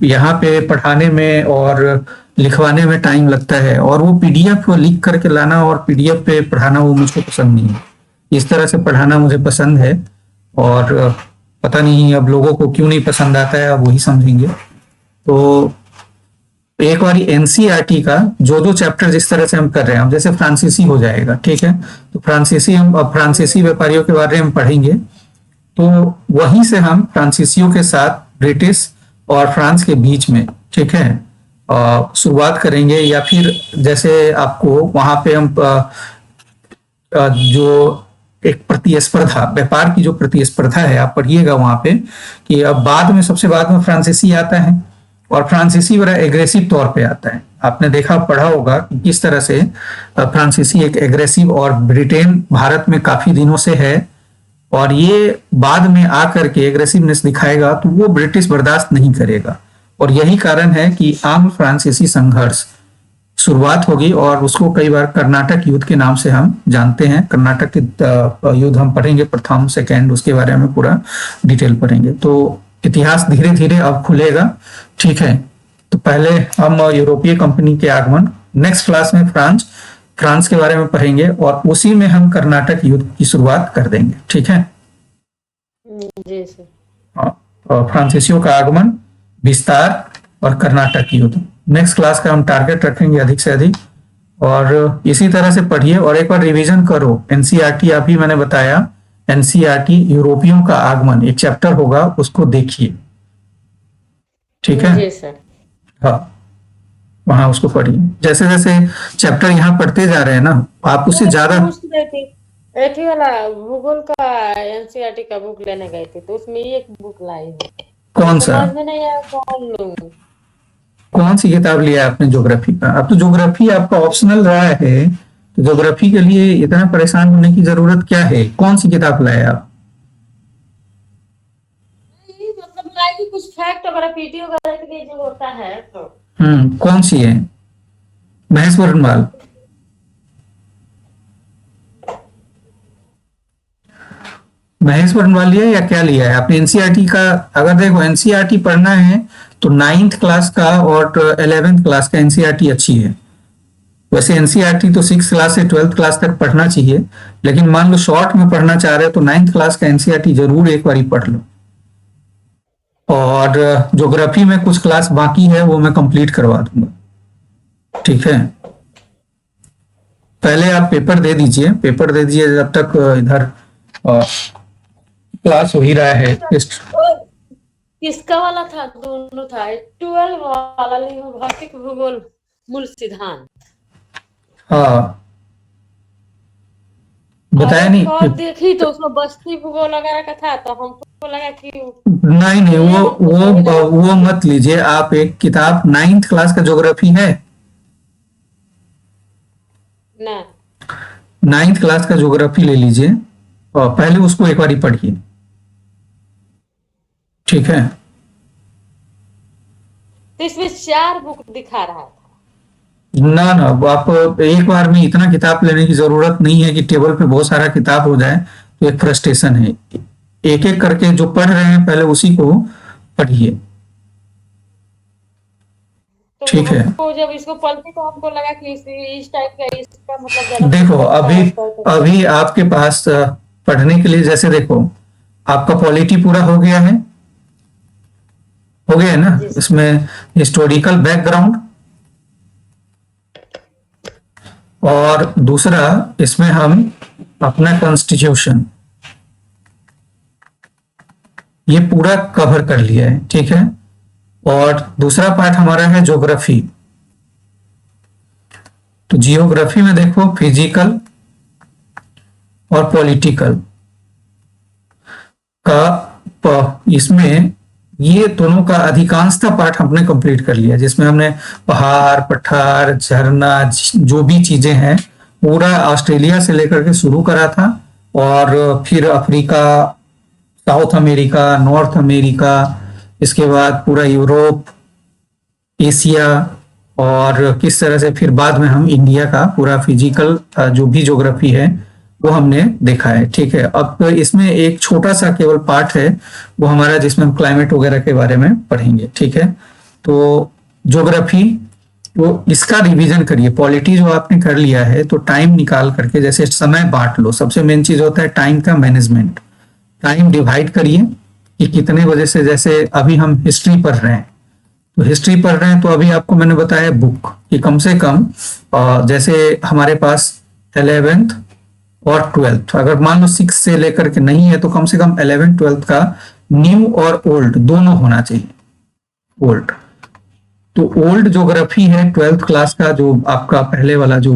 यहाँ पे पढ़ाने में और लिखवाने में टाइम लगता है, और वो पीडीएफ लिख करके लाना और पीडीएफ पे पढ़ाना वो मुझको पसंद नहीं है। इस तरह से पढ़ाना मुझे पसंद है, और पता नहीं अब लोगों को क्यों नहीं पसंद आता है, अब वही समझेंगे। तो एक बार एनसीईआरटी का जो जो चैप्टर जिस तरह से हम कर रहे हैं, अब जैसे फ्रांसीसी हो जाएगा, ठीक है, तो फ्रांसीसी हम फ्रांसीसी व्यापारियों के बारे में पढ़ेंगे, तो वहीं से हम फ्रांसीसियों के साथ ब्रिटिश और फ्रांस के बीच में, ठीक है, शुरुआत करेंगे। या फिर जैसे आपको वहां पे हम जो एक प्रतिस्पर्धा, व्यापार की जो प्रतिस्पर्धा है आप पढ़िएगा वहां पे, कि अब बाद में सबसे बाद में फ्रांसीसी आता है, और फ्रांसीसी बड़ा एग्रेसिव तौर पे आता है। आपने देखा पढ़ा होगा कि किस तरह से फ्रांसीसी एक एग्रेसिव, और ब्रिटेन भारत में काफी दिनों से है, और ये बाद में आकर के एग्रेसिवनेस दिखाएगा तो वो ब्रिटिश बर्दाश्त नहीं करेगा। और यही कारण है कि आंग्ल फ्रांसीसी संघर्ष शुरुआत होगी और उसको कई बार कर्नाटक युद्ध के नाम से हम जानते हैं। कर्नाटक के युद्ध हम पढ़ेंगे, प्रथम सेकेंड, उसके बारे में पूरा डिटेल पढ़ेंगे। तो इतिहास धीरे धीरे अब खुलेगा, ठीक है। तो पहले हम यूरोपीय कंपनी के आगमन, नेक्स्ट क्लास में फ्रांस के बारे में पढ़ेंगे और उसी में हम कर्नाटक युद्ध की शुरुआत कर देंगे, ठीक है। जी सर। और फ्रांसीसियों का आगमन, विस्तार और कर्नाटक युद्ध, नेक्स्ट क्लास का हम टारगेट रखेंगे अधिक से अधिक। और इसी तरह से पढ़िए और एक बार रिवीजन करो। एनसीईआरटी अभी मैंने बताया, एनसीईआरटी यूरोपियों का आगमन एक चैप्टर होगा, उसको देखिए, ठीक है। जी सर। हाँ, वहां उसको पढ़िए। जैसे जैसे चैप्टर यहाँ पढ़ते जा रहे हैं ना, आप उससे ज्यादा पूछ रही थी, एक ही वाला भूगोल का एनसीईआरटी का बुक लेने गई थी, तो उसमें एक बुक लाई हूँ। कौन सा, समझ में नहीं आया कौन लूँ। कौन सी किताब लिया आपने ज्योग्राफी का? अब तो ज्योग्राफी आपका ऑप्शनल रहा है, तो ज्योग्राफी के लिए इतना परेशान होने की जरूरत क्या है? कौन सी किताब लाए आप? मतलब लाई थी कुछ फैक्ट वगैरह, पीटी वगैरह के लिए जो होता है तो। कौन सी है? महेश वर्णवाल? महेश वर्णवाल लिया या क्या लिया है आपने? एनसीईआरटी का अगर देखो, एनसीईआरटी पढ़ना है तो 9th क्लास का और 11th क्लास का एनसीईआरटी अच्छी है। वैसे एनसीईआरटी तो 6th क्लास से 12th क्लास तक पढ़ना चाहिए, लेकिन मान लो शॉर्ट में पढ़ना चाह रहे हो तो 9th क्लास का एनसीईआरटी जरूर एक बार पढ़ लो। और ज्योग्राफी में कुछ क्लास बाकी है, वो मैं कंप्लीट करवा दूंगा, ठीक है। पहले आप पेपर दे दीजिए, पेपर दे दीजिए जब तक इधर क्लास हो ही रहा है। किसका वाला था? दोनों था, 12 वाला ली हूँ, भौतिक भूगोल मूल सिद्धांत। हाँ, बताया नहीं। और देखी तो उसमें बस्ती भूगोल वगैरह का था, तो हमको लगा कि नहीं नहीं, वो मत लीजिए आप। एक किताब 9th क्लास का ज्योग्राफी है ना, 9th क्लास का ज्योग्राफी ले लीजिए और पहले उसको एक बार ही पढ़िए, ठीक है। तो इसमें 4 बुक दिखा रहा था। ना ना, आप एक बार में इतना किताब लेने की जरूरत नहीं है कि टेबल पे बहुत सारा किताब हो जाए तो एक फ्रस्ट्रेशन है। एक एक करके जो पढ़ रहे हैं पहले उसी को पढ़िए, तो ठीक है। हमको जब इसको पढ़ते तो हमको लगा कि इस टाइप का, इसका मतलब ज्यादा देखो अभी आपके पास पढ़ने के लिए, जैसे देखो आपका पॉलिटी पूरा हो गया है, हो गया है ना। इसमें हिस्टोरिकल बैकग्राउंड और दूसरा इसमें हम अपना कॉन्स्टिट्यूशन, ये पूरा कवर कर लिया है, ठीक है। और दूसरा पार्ट हमारा है ज्योग्राफी। तो जियोग्राफी में देखो फिजिकल और पॉलिटिकल का, इसमें ये दोनों का अधिकांशतः पार्ट हमने कंप्लीट कर लिया, जिसमें हमने पहाड़, पठार, झरना, जो भी चीजें हैं पूरा ऑस्ट्रेलिया से लेकर के शुरू करा था, और फिर Africa, south America, north America, इसके बाद पूरा यूरोप, एशिया, और किस तरह से फिर बाद में हम इंडिया का पूरा फिजिकल जो भी ज्योग्राफी है वो हमने देखा है, ठीक है। अब इसमें एक छोटा सा केवल पार्ट है वो हमारा, जिसमें हम क्लाइमेट वगैरह के बारे में पढ़ेंगे, ठीक है। तो ज्योग्राफी, वो इसका रिवीजन करिए। पॉलिटी जो आपने कर लिया है तो टाइम निकाल करके, जैसे समय बांट लो। सबसे मेन चीज होता है टाइम का मैनेजमेंट। टाइम डिवाइड करिए कि कितने बजे से, जैसे अभी हम हिस्ट्री पढ़ रहे हैं तो हिस्ट्री पढ़ रहे हैं तो अभी आपको मैंने बताया बुक कि कम से कम जैसे हमारे पास 11th और 12th, अगर मान लो 6 से लेकर के नहीं है तो कम से कम 11th 12th का न्यू और ओल्ड दोनों होना चाहिए। ओल्ड तो ओल्ड ज्योग्राफी है 12th क्लास का, जो आपका पहले वाला जो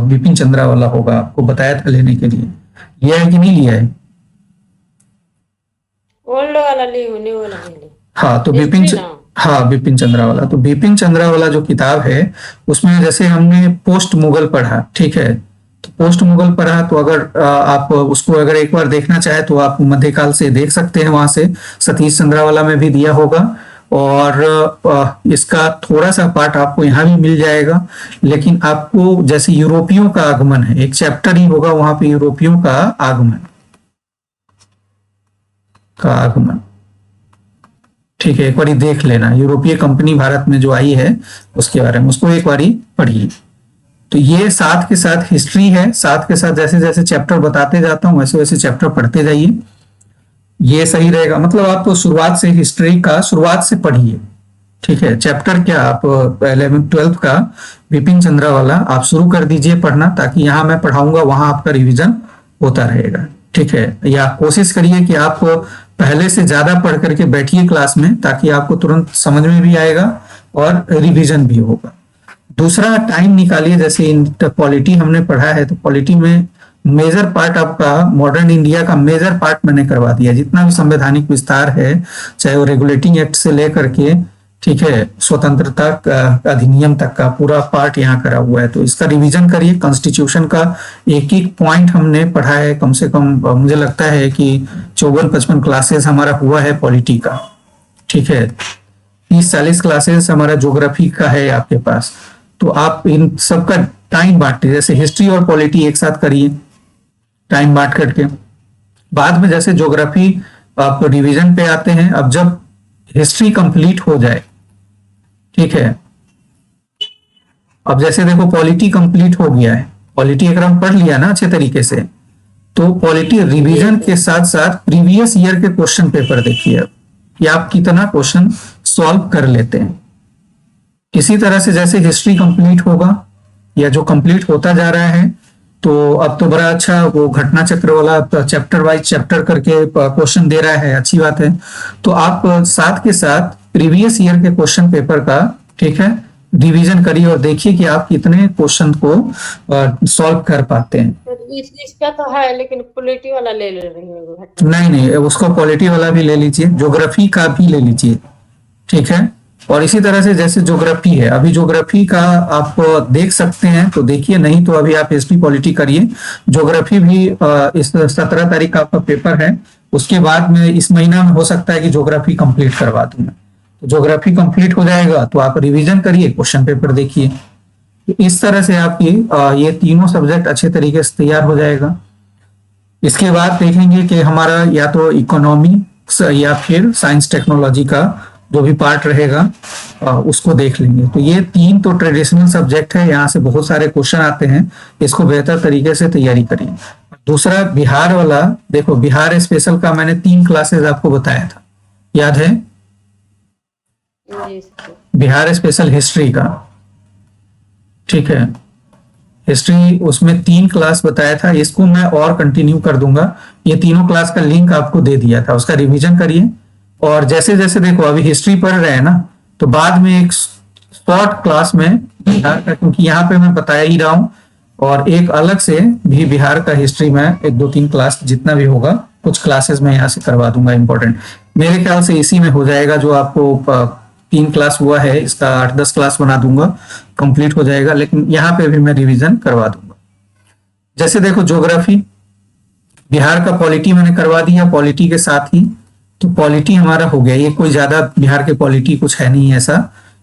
बिपिन चंद्रा वाला होगा, आपको बताया था लेने के लिए। लिया है कि नहीं लिया है? ओल्ड वाला ली हूँ, न्यू वाला नहीं ली। हाँ तो बिपिन चंद्रा वाला, तो बिपिन चंद्रा वाला जो किताब है उसमें जैसे हमने पोस्ट मुगल पढ़ा, ठीक है। तो पोस्ट मुगल पढ़ा तो अगर आप उसको अगर एक बार देखना चाहे तो आप मध्यकाल से देख सकते हैं, वहां से सतीश चंद्रावाला में भी दिया होगा। और इसका थोड़ा सा पार्ट आपको यहाँ भी मिल जाएगा। लेकिन आपको जैसे यूरोपियों का आगमन है, एक चैप्टर ही होगा वहां पे यूरोपियों का आगमन। ठीक है, एक बारी देख लेना, यूरोपीय कंपनी भारत में जो आई है उसके बारे में, उसको एक बारी पढ़िए। तो ये साथ के साथ हिस्ट्री है, साथ के साथ जैसे जैसे चैप्टर बताते जाता हूं वैसे वैसे चैप्टर पढ़ते जाइए, ये सही रहेगा। मतलब आप तो शुरुआत से हिस्ट्री का शुरुआत से पढ़िए। ठीक है, चैप्टर क्या आप 11th-12th का विपिन चंद्रा वाला आप शुरू कर दीजिए पढ़ना, ताकि यहाँ मैं पढ़ाऊंगा वहां आपका रिवीजन होता रहेगा। ठीक है, या कोशिश करिए कि आप पहले से ज्यादा पढ़ करके बैठिए क्लास में, ताकि आपको तुरंत समझ में भी आएगा और रिवीजन भी होगा। दूसरा, टाइम निकालिए। जैसे इन पॉलिटी हमने पढ़ा है तो पॉलिटी में मेजर पार्ट आपका मॉडर्न इंडिया का मेजर पार्ट मैंने करवा दिया, जितना भी संवैधानिक विस्तार है, चाहे वो रेगुलेटिंग एक्ट से लेकर के, ठीक है, स्वतंत्रता अधिनियम तक का पूरा पार्ट यहाँ करा हुआ है। तो इसका रिवीजन करिए। कॉन्स्टिट्यूशन का एक एक पॉइंट हमने पढ़ा है, कम से कम मुझे लगता है कि 54-55 क्लासेस हमारा हुआ है पॉलिटी का। ठीक है, 30-40 क्लासेस हमारा ज्योग्राफी का है आपके पास। तो आप इन सबका टाइम बांटिए, जैसे हिस्ट्री और पॉलिटी एक साथ करिए टाइम बांट करके। बाद में जैसे ज्योग्राफी आप रिवीजन पे आते हैं, अब जब हिस्ट्री कंप्लीट हो जाए, ठीक है, अब जैसे देखो पॉलिटी कंप्लीट हो गया है, पॉलिटी अगर हम पढ़ लिया ना अच्छे तरीके से, तो पॉलिटी रिवीजन के साथ साथ प्रीवियस ईयर के क्वेश्चन पेपर देखिए कि आप कितना क्वेश्चन सॉल्व कर लेते हैं। इसी तरह से जैसे हिस्ट्री कंप्लीट होगा या जो कंप्लीट होता जा रहा है, तो अब तो बड़ा अच्छा वो घटना चक्र वाला चैप्टर वाइज चैप्टर करके क्वेश्चन दे रहा है, अच्छी बात है। तो आप साथ के साथ प्रीवियस ईयर के क्वेश्चन पेपर का, ठीक है, रिवीजन करिए और देखिए कि आप कितने क्वेश्चन को सॉल्व कर पाते हैं। तो इसका तो है, लेकिन पॉलिटी वाला ले रही हूँ। नहीं नहीं, उसको पॉलिटी वाला भी ले लीजिए, ज्योग्राफी का भी ले लीजिए। ठीक है, और इसी तरह से जैसे ज्योग्राफी है, अभी ज्योग्राफी का आप देख सकते हैं तो देखिए, नहीं तो अभी आप हिस्ट्री पॉलिटी करिए। ज्योग्राफी भी इस 17 तारीख का आपका पेपर है, उसके बाद में इस महीना में हो सकता है कि ज्योग्राफी कंप्लीट करवा दूं मैं। तो ज्योग्राफी कंप्लीट हो जाएगा तो आप रिवीजन करिए, क्वेश्चन पेपर देखिए। तो इस तरह से आपकी ये तीनों सब्जेक्ट अच्छे तरीके से तैयार हो जाएगा। इसके बाद देखेंगे कि हमारा या तो इकोनॉमिक्स या फिर साइंस टेक्नोलॉजी का जो भी पार्ट रहेगा उसको देख लेंगे। तो ये तीन तो ट्रेडिशनल सब्जेक्ट है, यहाँ से बहुत सारे क्वेश्चन आते हैं, इसको बेहतर तरीके से तैयारी करिए। दूसरा बिहार वाला, देखो बिहार स्पेशल का मैंने 3 क्लासेस आपको बताया था, याद है? बिहार स्पेशल हिस्ट्री का, ठीक है, हिस्ट्री उसमें 3 क्लास बताया था, इसको मैं और कंटिन्यू कर दूंगा। ये तीनों क्लास का लिंक आपको दे दिया था, उसका रिवीजन करिए। और जैसे जैसे देखो अभी हिस्ट्री पढ़ रहे हैं ना, तो बाद में एक शॉर्ट क्लास में बिहार का, क्योंकि यहाँ पे मैं बताया ही रहा हूँ, और एक अलग से भी बिहार का हिस्ट्री में 1-2-3 क्लास जितना भी होगा, कुछ क्लासेस मैं यहाँ से करवा दूंगा इंपॉर्टेंट। मेरे ख्याल से इसी में हो जाएगा, जो आपको 3 क्लास हुआ है इसका 8-10 क्लास बना दूंगा, कंप्लीट हो जाएगा। लेकिन यहाँ पे भी मैं रिवीजन करवा दूंगा। जैसे देखो ज्योग्राफी, बिहार का पॉलिटी मैंने करवा दिया, पॉलिटी के साथ ही तो पॉलिटी हमारा हो गया। ये कोई ज्यादा बिहार के पॉलिटी कुछ है नहीं ऐसा,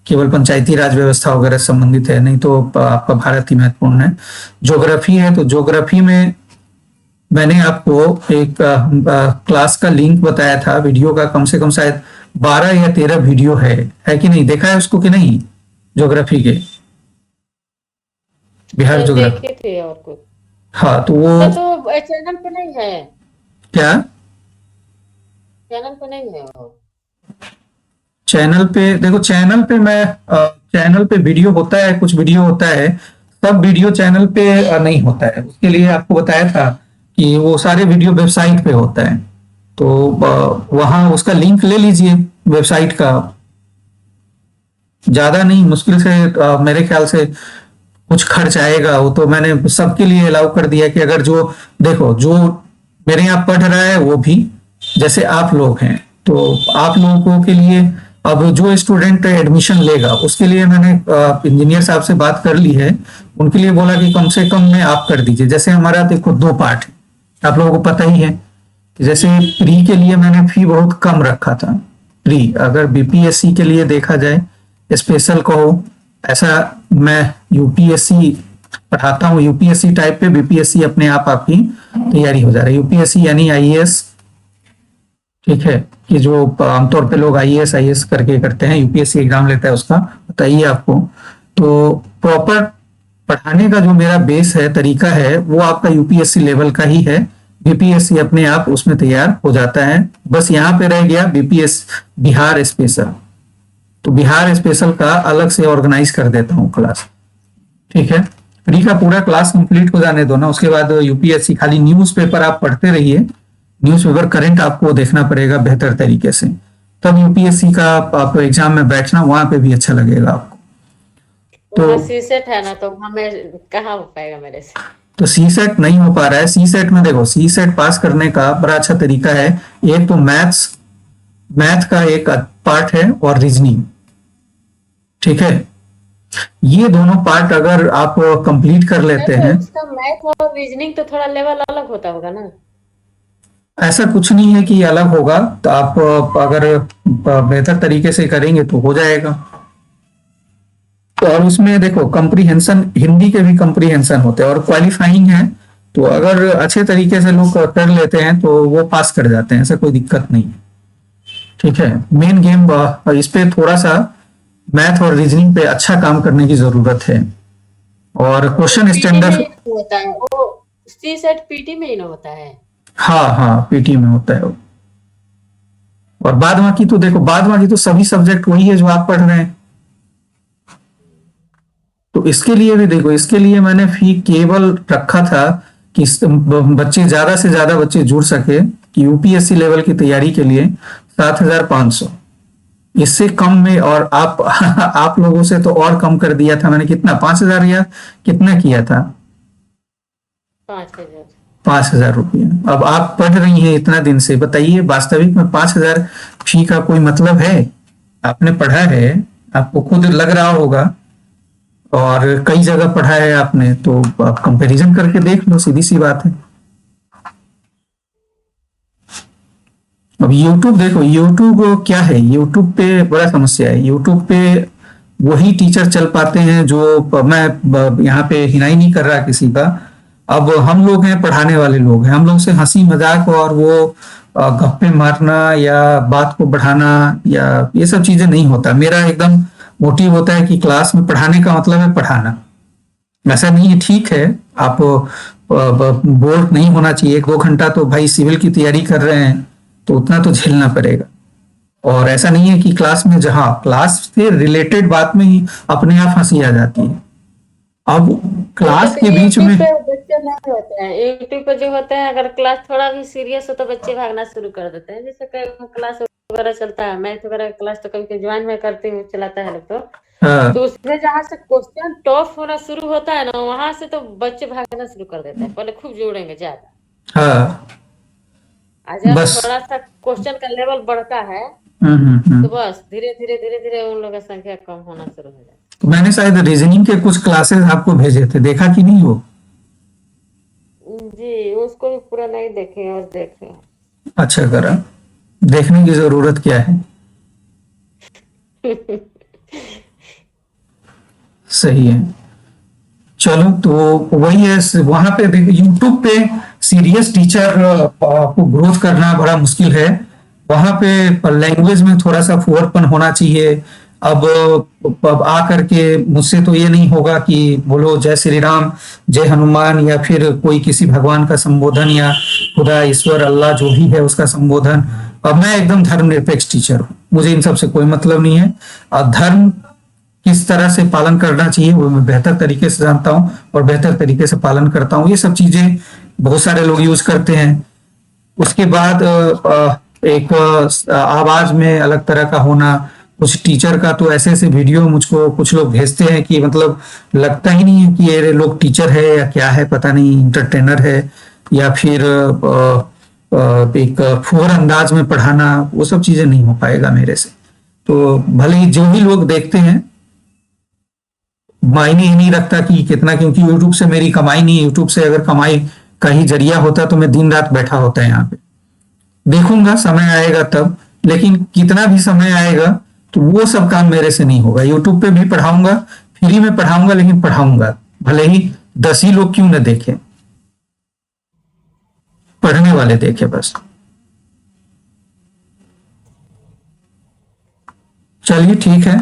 केवल पंचायती राज व्यवस्था वगैरह संबंधित है, नहीं तो आपका भारत ही महत्वपूर्ण है। ज्योग्राफी है तो ज्योग्राफी में मैंने आपको एक क्लास का लिंक बताया था, वीडियो का कम से कम शायद 12 या 13 वीडियो है कि नहीं? देखा है उसको कि नहीं? ज्योग्राफी के, बिहार ज्योग्राफी थे और कुछ। हाँ, तो वो तो चैनल पे नहीं है क्या? चैनल पे नहीं है वो। चैनल पे देखो, चैनल पे मैं चैनल पे वीडियो होता है, कुछ वीडियो होता है, सब वीडियो चैनल पे नहीं होता है। उसके लिए आपको बताया था कि वो सारे वीडियो वेबसाइट पे होता है, तो वहां उसका लिंक ले लीजिए वेबसाइट का। ज्यादा नहीं, मुश्किल से मेरे ख्याल से कुछ खर्च आएगा, वो तो मैंने सबके लिए अलाउ कर दिया कि अगर जो देखो जो मेरे यहाँ पढ़ रहा है वो भी जैसे आप लोग हैं, तो आप लोगों के लिए अब जो स्टूडेंट एडमिशन लेगा उसके लिए मैंने इंजीनियर साहब से बात कर ली है, उनके लिए बोला कि कम से कम में आप कर दीजिए। जैसे हमारा देखो 2 पार्ट है, आप लोगों को पता ही है कि जैसे प्री के लिए मैंने फी बहुत कम रखा था। प्री अगर बीपीएससी के लिए देखा जाए, स्पेशल कहो, ऐसा मैं यूपीएससी पढ़ाता हूँ, यूपीएससी टाइप पे बीपीएससी अपने आप आपकी तैयारी हो जा रही है। यूपीएससी यानी आईएएस, ठीक है, कि जो आमतौर पे लोग आईएएस आईएएस करके करते हैं, यूपीएससी एग्जाम लेता है उसका बताइए आपको। तो प्रॉपर पढ़ाने का जो मेरा बेस है, तरीका है, वो आपका यूपीएससी लेवल का ही है। बीपीएससी अपने आप उसमें तैयार हो जाता है। बस यहाँ पे रह गया बीपीएस बिहार स्पेशल, तो बिहार स्पेशल का अलग से ऑर्गेनाइज कर देता हूँ क्लास, ठीक है। प्री का पूरा क्लास कंप्लीट हो जाने दो ना, उसके बाद यूपीएससी खाली न्यूज़पेपर आप पढ़ते रहिए। न्यूज़पेपर करंट आपको देखना पड़ेगा बेहतर तरीके से, तब यूपीएससी का आप एग्जाम में बैठना वहां पे भी अच्छा लगेगा आपको। तो सीसेट है ना, तो हमें कहाँ हो पाएगा मेरे से? तो सी सेट नहीं हो पा रहा है। सी सेट में देखो, सी सेट पास करने का बड़ा अच्छा तरीका है। एक तो मैथ का एक पार्ट है और रीजनिंग, ठीक है। ये दोनों पार्ट अगर आप कंप्लीट कर लेते तो हैं, उसका मैथ और रीजनिंग तो थोड़ा लेवल अलग होता होगा ना? ऐसा कुछ नहीं है कि अलग होगा, तो आप अगर बेहतर तरीके से करेंगे तो हो जाएगा। तो और उसमें देखो कंप्रीहेंशन, हिंदी के भी कंप्रीहेंशन होते हैं और क्वालिफाइंग है, तो अगर अच्छे तरीके से लोग कर लेते हैं तो वो पास कर जाते हैं, ऐसा कोई दिक्कत नहीं है, ठीक है। मेन गेम इस पे थोड़ा सा मैथ और रीजनिंग पे अच्छा काम करने की जरूरत है। और क्वेश्चन पीटी में स्टैंडर्ड, ही होता है वो, सी सेट पीटी में ही ना होता है? हाँ हाँ पीटी में होता है वो। और बाद बाकी तो देखो, बाद बाकी तो सभी सब्जेक्ट वही है जो आप पढ़ रहे हैं। तो इसके लिए भी देखो, इसके लिए मैंने फी केवल रखा था कि बच्चे ज्यादा से ज्यादा बच्चे जुड़ सके, कि यूपीएससी लेवल की तैयारी के लिए 7,500, इससे कम में। और आप आप लोगों से तो और कम कर दिया था मैंने, कितना 5,000 या कितना किया था? 5,000। 5,000 रुपये। अब आप पढ़ रही हैं इतना दिन से, बताइए वास्तविक में 5,000 फी का कोई मतलब है? आपने पढ़ा है, आपको खुद लग रहा होगा, और कई जगह पढ़ा है आपने, तो आप कंपैरिजन करके देख लो, सीधी सी बात है। अब YouTube देखो, YouTube क्या है, YouTube पे बड़ा समस्या है। YouTube पे वही टीचर चल पाते हैं जो, मैं यहाँ पे हिनाई नहीं कर रहा किसी का, अब हम लोग हैं पढ़ाने वाले लोग हैं, हम लोग से हंसी मजाक और वो गप्पे मारना या बात को बढ़ाना या ये सब चीजें नहीं होता। मेरा एकदम मोटिव होता है कि क्लास में पढ़ाने का मतलब है पढ़ाना। ऐसा नहीं है, ठीक है आप बोर नहीं होना चाहिए, 1-2 घंटा तो भाई सिविल की तैयारी कर रहे हैं तो उतना तो झेलना पड़ेगा। और ऐसा नहीं है कि क्लास में, जहां क्लास से रिलेटेड बात में ही अपने आप हंसी आ जाती है। अब क्लास के बीच में बच्चे नहीं होते हैं, यूट्यूब पे जो होते हैं, अगर क्लास थोड़ा भी सीरियस हो तो बच्चे भागना शुरू कर देते हैं। जैसे कई क्लास वगैरह चलता है, मैथ वगैरह क्लास तो कभी ज्वाइन में करते हुए चलाता है लोग, तो उसमें जहाँ से क्वेश्चन टफ होना शुरू होता है ना, वहां से तो बच्चे भागना शुरू कर देते हैं। पहले खूब जोड़ेंगे ज्यादा, हाँ जब बस थोड़ा सा क्वेश्चन का लेवल बढ़ता है तो बस धीरे धीरे धीरे धीरे उन लोगों की संख्या कम होना शुरू हो जाती है। तो मैंने शायद रीजनिंग के कुछ क्लासेस आपको भेजे थे, देखा कि नहीं वो? जी, उसको भी पूरा नहीं देखे और देखे। अच्छा करा, देखने की जरूरत क्या है। सही है, चलो तो वही है। वहां पे यूट्यूब पे सीरियस टीचर को ग्रोथ करना बड़ा मुश्किल है। वहां पे लैंग्वेज में थोड़ा सा फुहरपन होना चाहिए। अब आ करके मुझसे तो ये नहीं होगा कि बोलो जय श्री राम, जय हनुमान, या फिर कोई किसी भगवान का संबोधन या खुदा ईश्वर अल्लाह जो भी है उसका संबोधन। अब मैं एकदम धर्मनिरपेक्ष टीचर हूँ, मुझे इन सब से कोई मतलब नहीं है। धर्म किस तरह से पालन करना चाहिए वो मैं बेहतर तरीके से जानता हूँ और बेहतर तरीके से पालन करता हूँ। ये सब चीजें बहुत सारे लोग यूज करते हैं। उसके बाद एक आवाज में अलग तरह का होना, कुछ टीचर का तो ऐसे ऐसे वीडियो मुझको कुछ लोग भेजते हैं कि मतलब लगता ही नहीं है कि ये लोग टीचर है या क्या है, पता नहीं इंटरटेनर है या फिर एक फुहर अंदाज में पढ़ाना, वो सब चीजें नहीं हो पाएगा मेरे से। तो भले ही जो भी लोग देखते हैं, मायने ही नहीं रखता कि कितना, क्योंकि यूट्यूब से मेरी कमाई नहीं है। यूट्यूब से अगर कमाई का ही जरिया होता तो मैं दिन रात बैठा होता है यहाँ पे। देखूंगा, समय आएगा तब, लेकिन कितना भी समय आएगा तो वो सब काम मेरे से नहीं होगा। यूट्यूब पे भी पढ़ाऊंगा, फ्री में पढ़ाऊंगा, लेकिन पढ़ाऊंगा, भले ही 10 ही लोग क्यों न देखें, पढ़ने वाले देखे बस। चलिए ठीक है,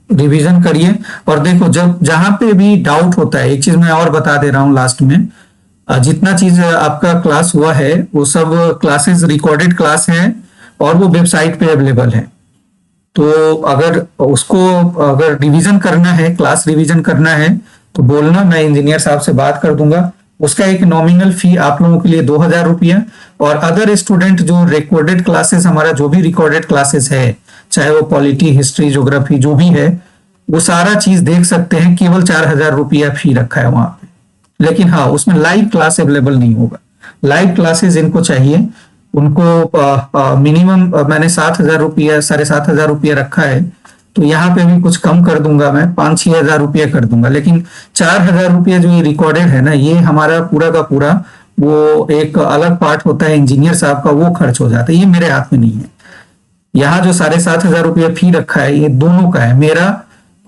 रिवीजन करिए। और देखो, जब जहां पे भी डाउट होता है, एक चीज मैं और बता दे रहा हूं लास्ट में, जितना चीज आपका क्लास हुआ है वो सब क्लासेस रिकॉर्डेड क्लास है और वो वेबसाइट पे अवेलेबल है। तो अगर उसको अगर रिवीजन करना है, क्लास रिवीजन करना है, तो बोलना, मैं इंजीनियर साहब से बात कर दूंगा। उसका एक नॉमिनल फी आप लोगों के लिए 2,000 रुपया, और अदर स्टूडेंट जो रिकॉर्डेड क्लासेस, हमारा जो भी रिकॉर्डेड क्लासेस है, चाहे वो पॉलिटी, हिस्ट्री, ज्योग्राफी जो भी है, वो सारा चीज देख सकते हैं। केवल 4,000 रुपया फी रखा है वहां पे। लेकिन हाँ, उसमें लाइव क्लास अवेलेबल नहीं होगा। लाइव क्लासेस इनको चाहिए, उनको मिनिमम मैंने 7,000 रुपया, 7,500 रुपया रखा है। तो यहाँ पे भी कुछ कम कर दूंगा, मैं 5-6 हजार रुपया कर दूंगा। लेकिन 4,000 रुपया जो ये रिकॉर्डेड है ना, ये हमारा पूरा का पूरा वो एक अलग पार्ट होता है इंजीनियर साहब का, वो खर्च हो जाता है, ये मेरे हाथ में नहीं है। यहाँ जो 7,500 रुपया फी रखा है, ये दोनों का है। मेरा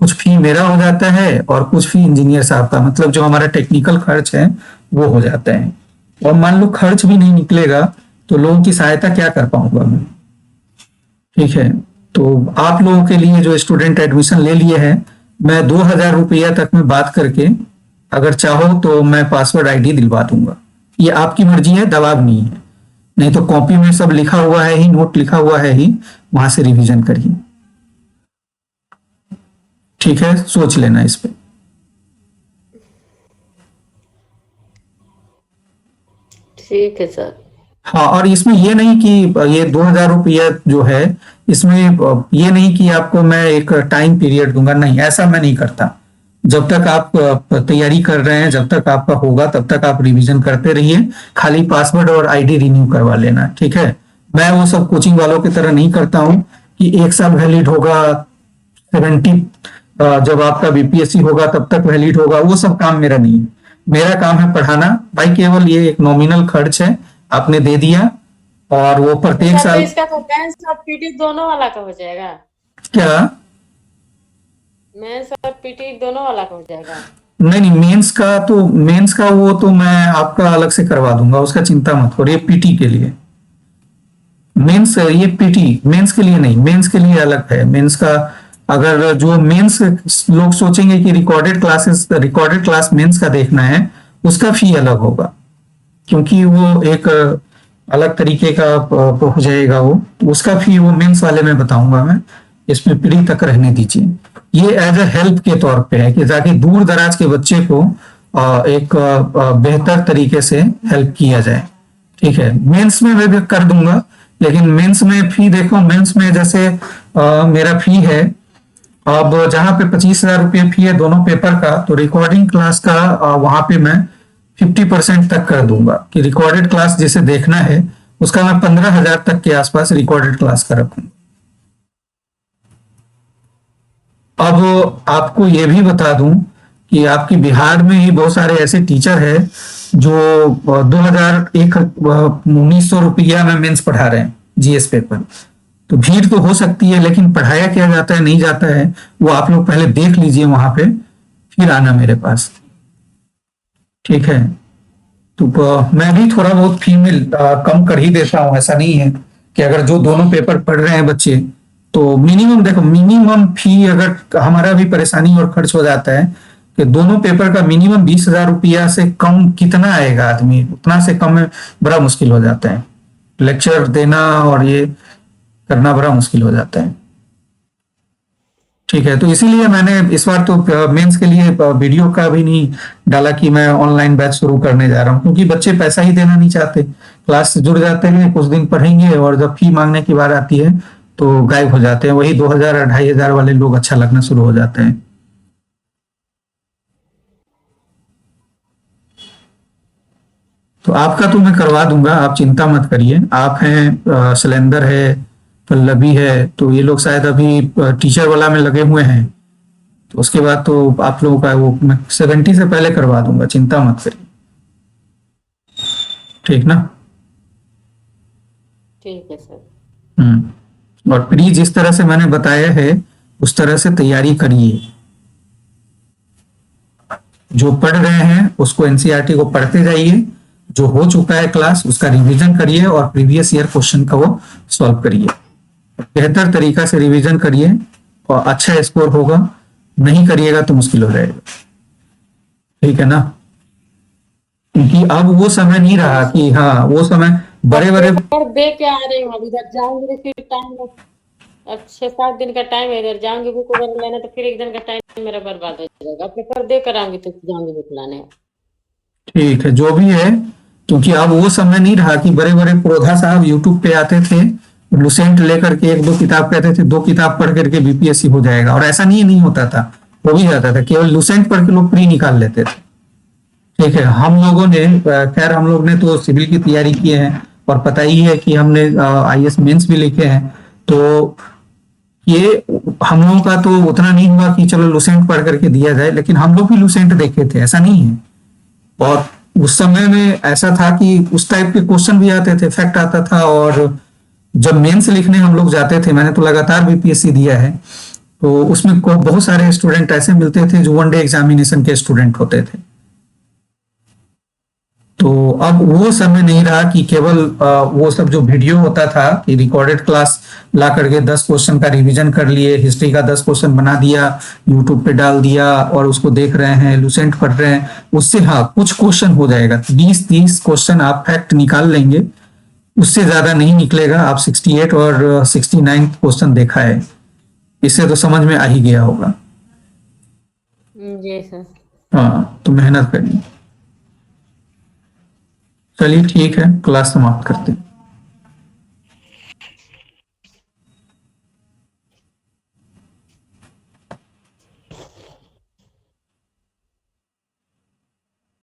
कुछ फी मेरा हो जाता है और कुछ फी इंजीनियर साहब का, मतलब जो हमारा टेक्निकल खर्च है वो हो जाता है। और मान लो खर्च भी नहीं निकलेगा तो लोगों की सहायता क्या कर पाऊंगा मैं। ठीक है, तो आप लोगों के लिए जो स्टूडेंट एडमिशन ले लिए हैं, मैं 2,000 रुपया तक में बात करके, अगर चाहो तो मैं पासवर्ड आईडी दिलवा दूंगा। ये आपकी मर्जी है, दबाव नहीं है। नहीं तो कॉपी में सब लिखा हुआ है ही, नोट लिखा हुआ है ही, वहां से रिवीजन करिए। ठीक है, सोच लेना इस पे। ठीक है सर। हाँ, और इसमें ये नहीं कि ये 2,000 रुपया जो है, इसमें ये नहीं कि आपको मैं एक टाइम पीरियड दूंगा, नहीं, ऐसा मैं नहीं करता। जब तक आप तैयारी कर रहे हैं, जब तक आपका होगा, तब तक आप रिवीजन करते रहिए। खाली पासवर्ड और आईडी रिन्यू करवा लेना, ठीक है। मैं वो सब कोचिंग वालों की तरह नहीं करता हूँ कि 1 साल वैलिड होगा, 70 जब आपका बीपीएससी होगा तब तक वैलिड होगा, वो सब काम मेरा नहीं है। मेरा काम है पढ़ाना भाई। केवल ये एक नॉमिनल खर्च है, आपने दे दिया, और वो प्रत्येक सर तो साल। इसका तो मेंस और पीटी दोनों वाला का हो जाएगा। क्या? मेंस और पीटी दोनों वाला का हो जाएगा। नहीं नहीं, मेंस का वो तो मैं आपका अलग से करवा दूंगा, उसका चिंता मत करो। ये पीटी के लिए, मेंस ये पीटी, मेंस के लिए नहीं, मेंस के लिए अलग है। मेंस का अगर जो मेंस लोग सोचेंगे कि रिकॉर्डेड क्लास मेंस का देखना है, उसका फी अलग होगा, क्योंकि वो एक अलग तरीके का हो जाएगा। वो उसका फी वो मेंस वाले में बताऊंगा मैं। इसमें प्री तक रहने दीजिए। ये एज ए हेल्प के तौर पे है कि ताकि दूर दराज के बच्चे को एक बेहतर तरीके से हेल्प किया जाए। ठीक है, मेंस में मैं भी कर दूंगा, लेकिन मेंस में फी देखो, मेंस में जैसे मेरा फी है अब जहां पे 25,000 रुपये फी है दोनों पेपर का, तो रिकॉर्डिंग क्लास का वहां पे मैं 50% तक कर दूंगा कि रिकॉर्डेड क्लास जिसे देखना है उसका मैं 15,000 तक के आसपास रिकॉर्डेड क्लास का रखूं। अब आपको ये भी बता दूं कि आपकी बिहार में ही बहुत सारे ऐसे टीचर हैं जो 1900 रुपया में मेंस पढ़ा रहे हैं जीएस पेपर। तो भीड़ तो हो सकती है, लेकिन पढ़ाया क्या जाता है, नहीं जाता है, वो आप लोग पहले देख लीजिए वहां पे, फिर आना मेरे पास। ठीक है, तो मैं भी थोड़ा बहुत फी में कम कर ही देता हूँ। ऐसा नहीं है कि अगर जो दोनों पेपर पढ़ रहे हैं बच्चे, तो मिनिमम देखो, मिनिमम फी अगर हमारा भी परेशानी और खर्च हो जाता है कि दोनों पेपर का मिनिमम 20,000 रुपया से कम कितना आएगा आदमी, उतना से कम में बड़ा मुश्किल हो जाता है। लेक्चर देना और ये करना बड़ा मुश्किल हो जाता है। ठीक है, तो इसीलिए मैंने इस बार तो मेंस के लिए वीडियो का भी नहीं डाला कि मैं ऑनलाइन बैच शुरू करने जा रहा हूँ, क्योंकि बच्चे पैसा ही देना नहीं चाहते। क्लास से जुड़ जाते हैं, कुछ दिन पढ़ेंगे, और जब फी मांगने की बात आती है तो गायब हो जाते हैं। वही 2,000 2,500 वाले लोग अच्छा लगना शुरू हो जाते हैं। तो आपका तो मैं करवा दूंगा, आप चिंता मत करिए। आप हैं, शैलेंद्र है, पल्लवी है, तो ये लोग शायद अभी टीचर वाला में लगे हुए हैं। तो उसके बाद तो आप लोगों का वो मैं 70 से पहले करवा दूंगा, चिंता मत करिए, ठीक ना। ठीक है सर। और प्री जिस तरह से मैंने बताया है उस तरह से तैयारी करिए। जो पढ़ रहे हैं उसको एनसीईआरटी को पढ़ते जाइए, जो हो चुका है क्लास उसका रिवीजन करिए और प्रीवियस ईयर क्वेश्चन का वो सॉल्व करिए। बेहतर तरीका से रिवीजन करिए और अच्छा स्कोर होगा, नहीं करिएगा तो मुश्किल हो जाएगा, ठीक है ना। क्योंकि अब वो समय नहीं रहा कि हाँ वो समय बड़े बड़े दे के आ रही हूँ, इधर जाऊंगी फिर टाइम, अब 6-7 दिन का टाइम है, इधर जाऊंगी बुक वगैरह लेने तो फिर एक दिन का टाइम मेरा बर्बाद हो जाएगा। पेपर दे कर आऊंगी तो जाऊंगी बुक लाने। ठीक है, जो भी है, क्योंकि अब वो समय नहीं रहा कि बड़े बड़े प्रोधा साहब यूट्यूब पे आते थे, लुसेंट लेकर के 1-2 किताब कहते थे, 2 किताब पढ़ करके बीपीएससी हो जाएगा, और ऐसा नहीं होता था, हो भी जाता था, केवल लुसेंट पढ़ के लोग प्री निकाल लेते थे। ठीक है, हम लोगों ने खैर हम लोग ने तो सिविल की तैयारी की है और पता ही है कि हमने आईएएस मेंस भी लिखे हैं, तो ये हम लोगों का तो उतना नहीं हुआ कि चलो लुसेंट पढ़ करके दिया जाए, लेकिन हम लोग भी लुसेंट देखे थे, ऐसा नहीं है। और उस समय में ऐसा था कि उस टाइप के क्वेश्चन भी आते थे, फैक्ट आता था, और जब मेंस लिखने हम लोग जाते थे, मैंने तो लगातार बीपीएससी दिया है, तो उसमें बहुत सारे स्टूडेंट ऐसे मिलते थे जो वन डे एग्जामिनेशन के स्टूडेंट होते थे। तो अब वो समय नहीं रहा कि केवल वो सब जो वीडियो होता था कि रिकॉर्डेड क्लास ला करके 10 क्वेश्चन का रिवीजन कर लिए, हिस्ट्री का 10 क्वेश्चन बना दिया, यूट्यूब पे डाल दिया और उसको देख रहे हैं, लुसेंट पढ़ रहे हैं, उससे हाँ कुछ क्वेश्चन हो जाएगा, 20-30 क्वेश्चन आप फैक्ट निकाल लेंगे, उससे ज्यादा नहीं निकलेगा। आप 68 और 69 क्वेश्चन देखा है, इससे तो समझ में आ ही गया होगा। जी सर। हाँ, तो मेहनत करिए। चलिए ठीक है, क्लास समाप्त करते हैं।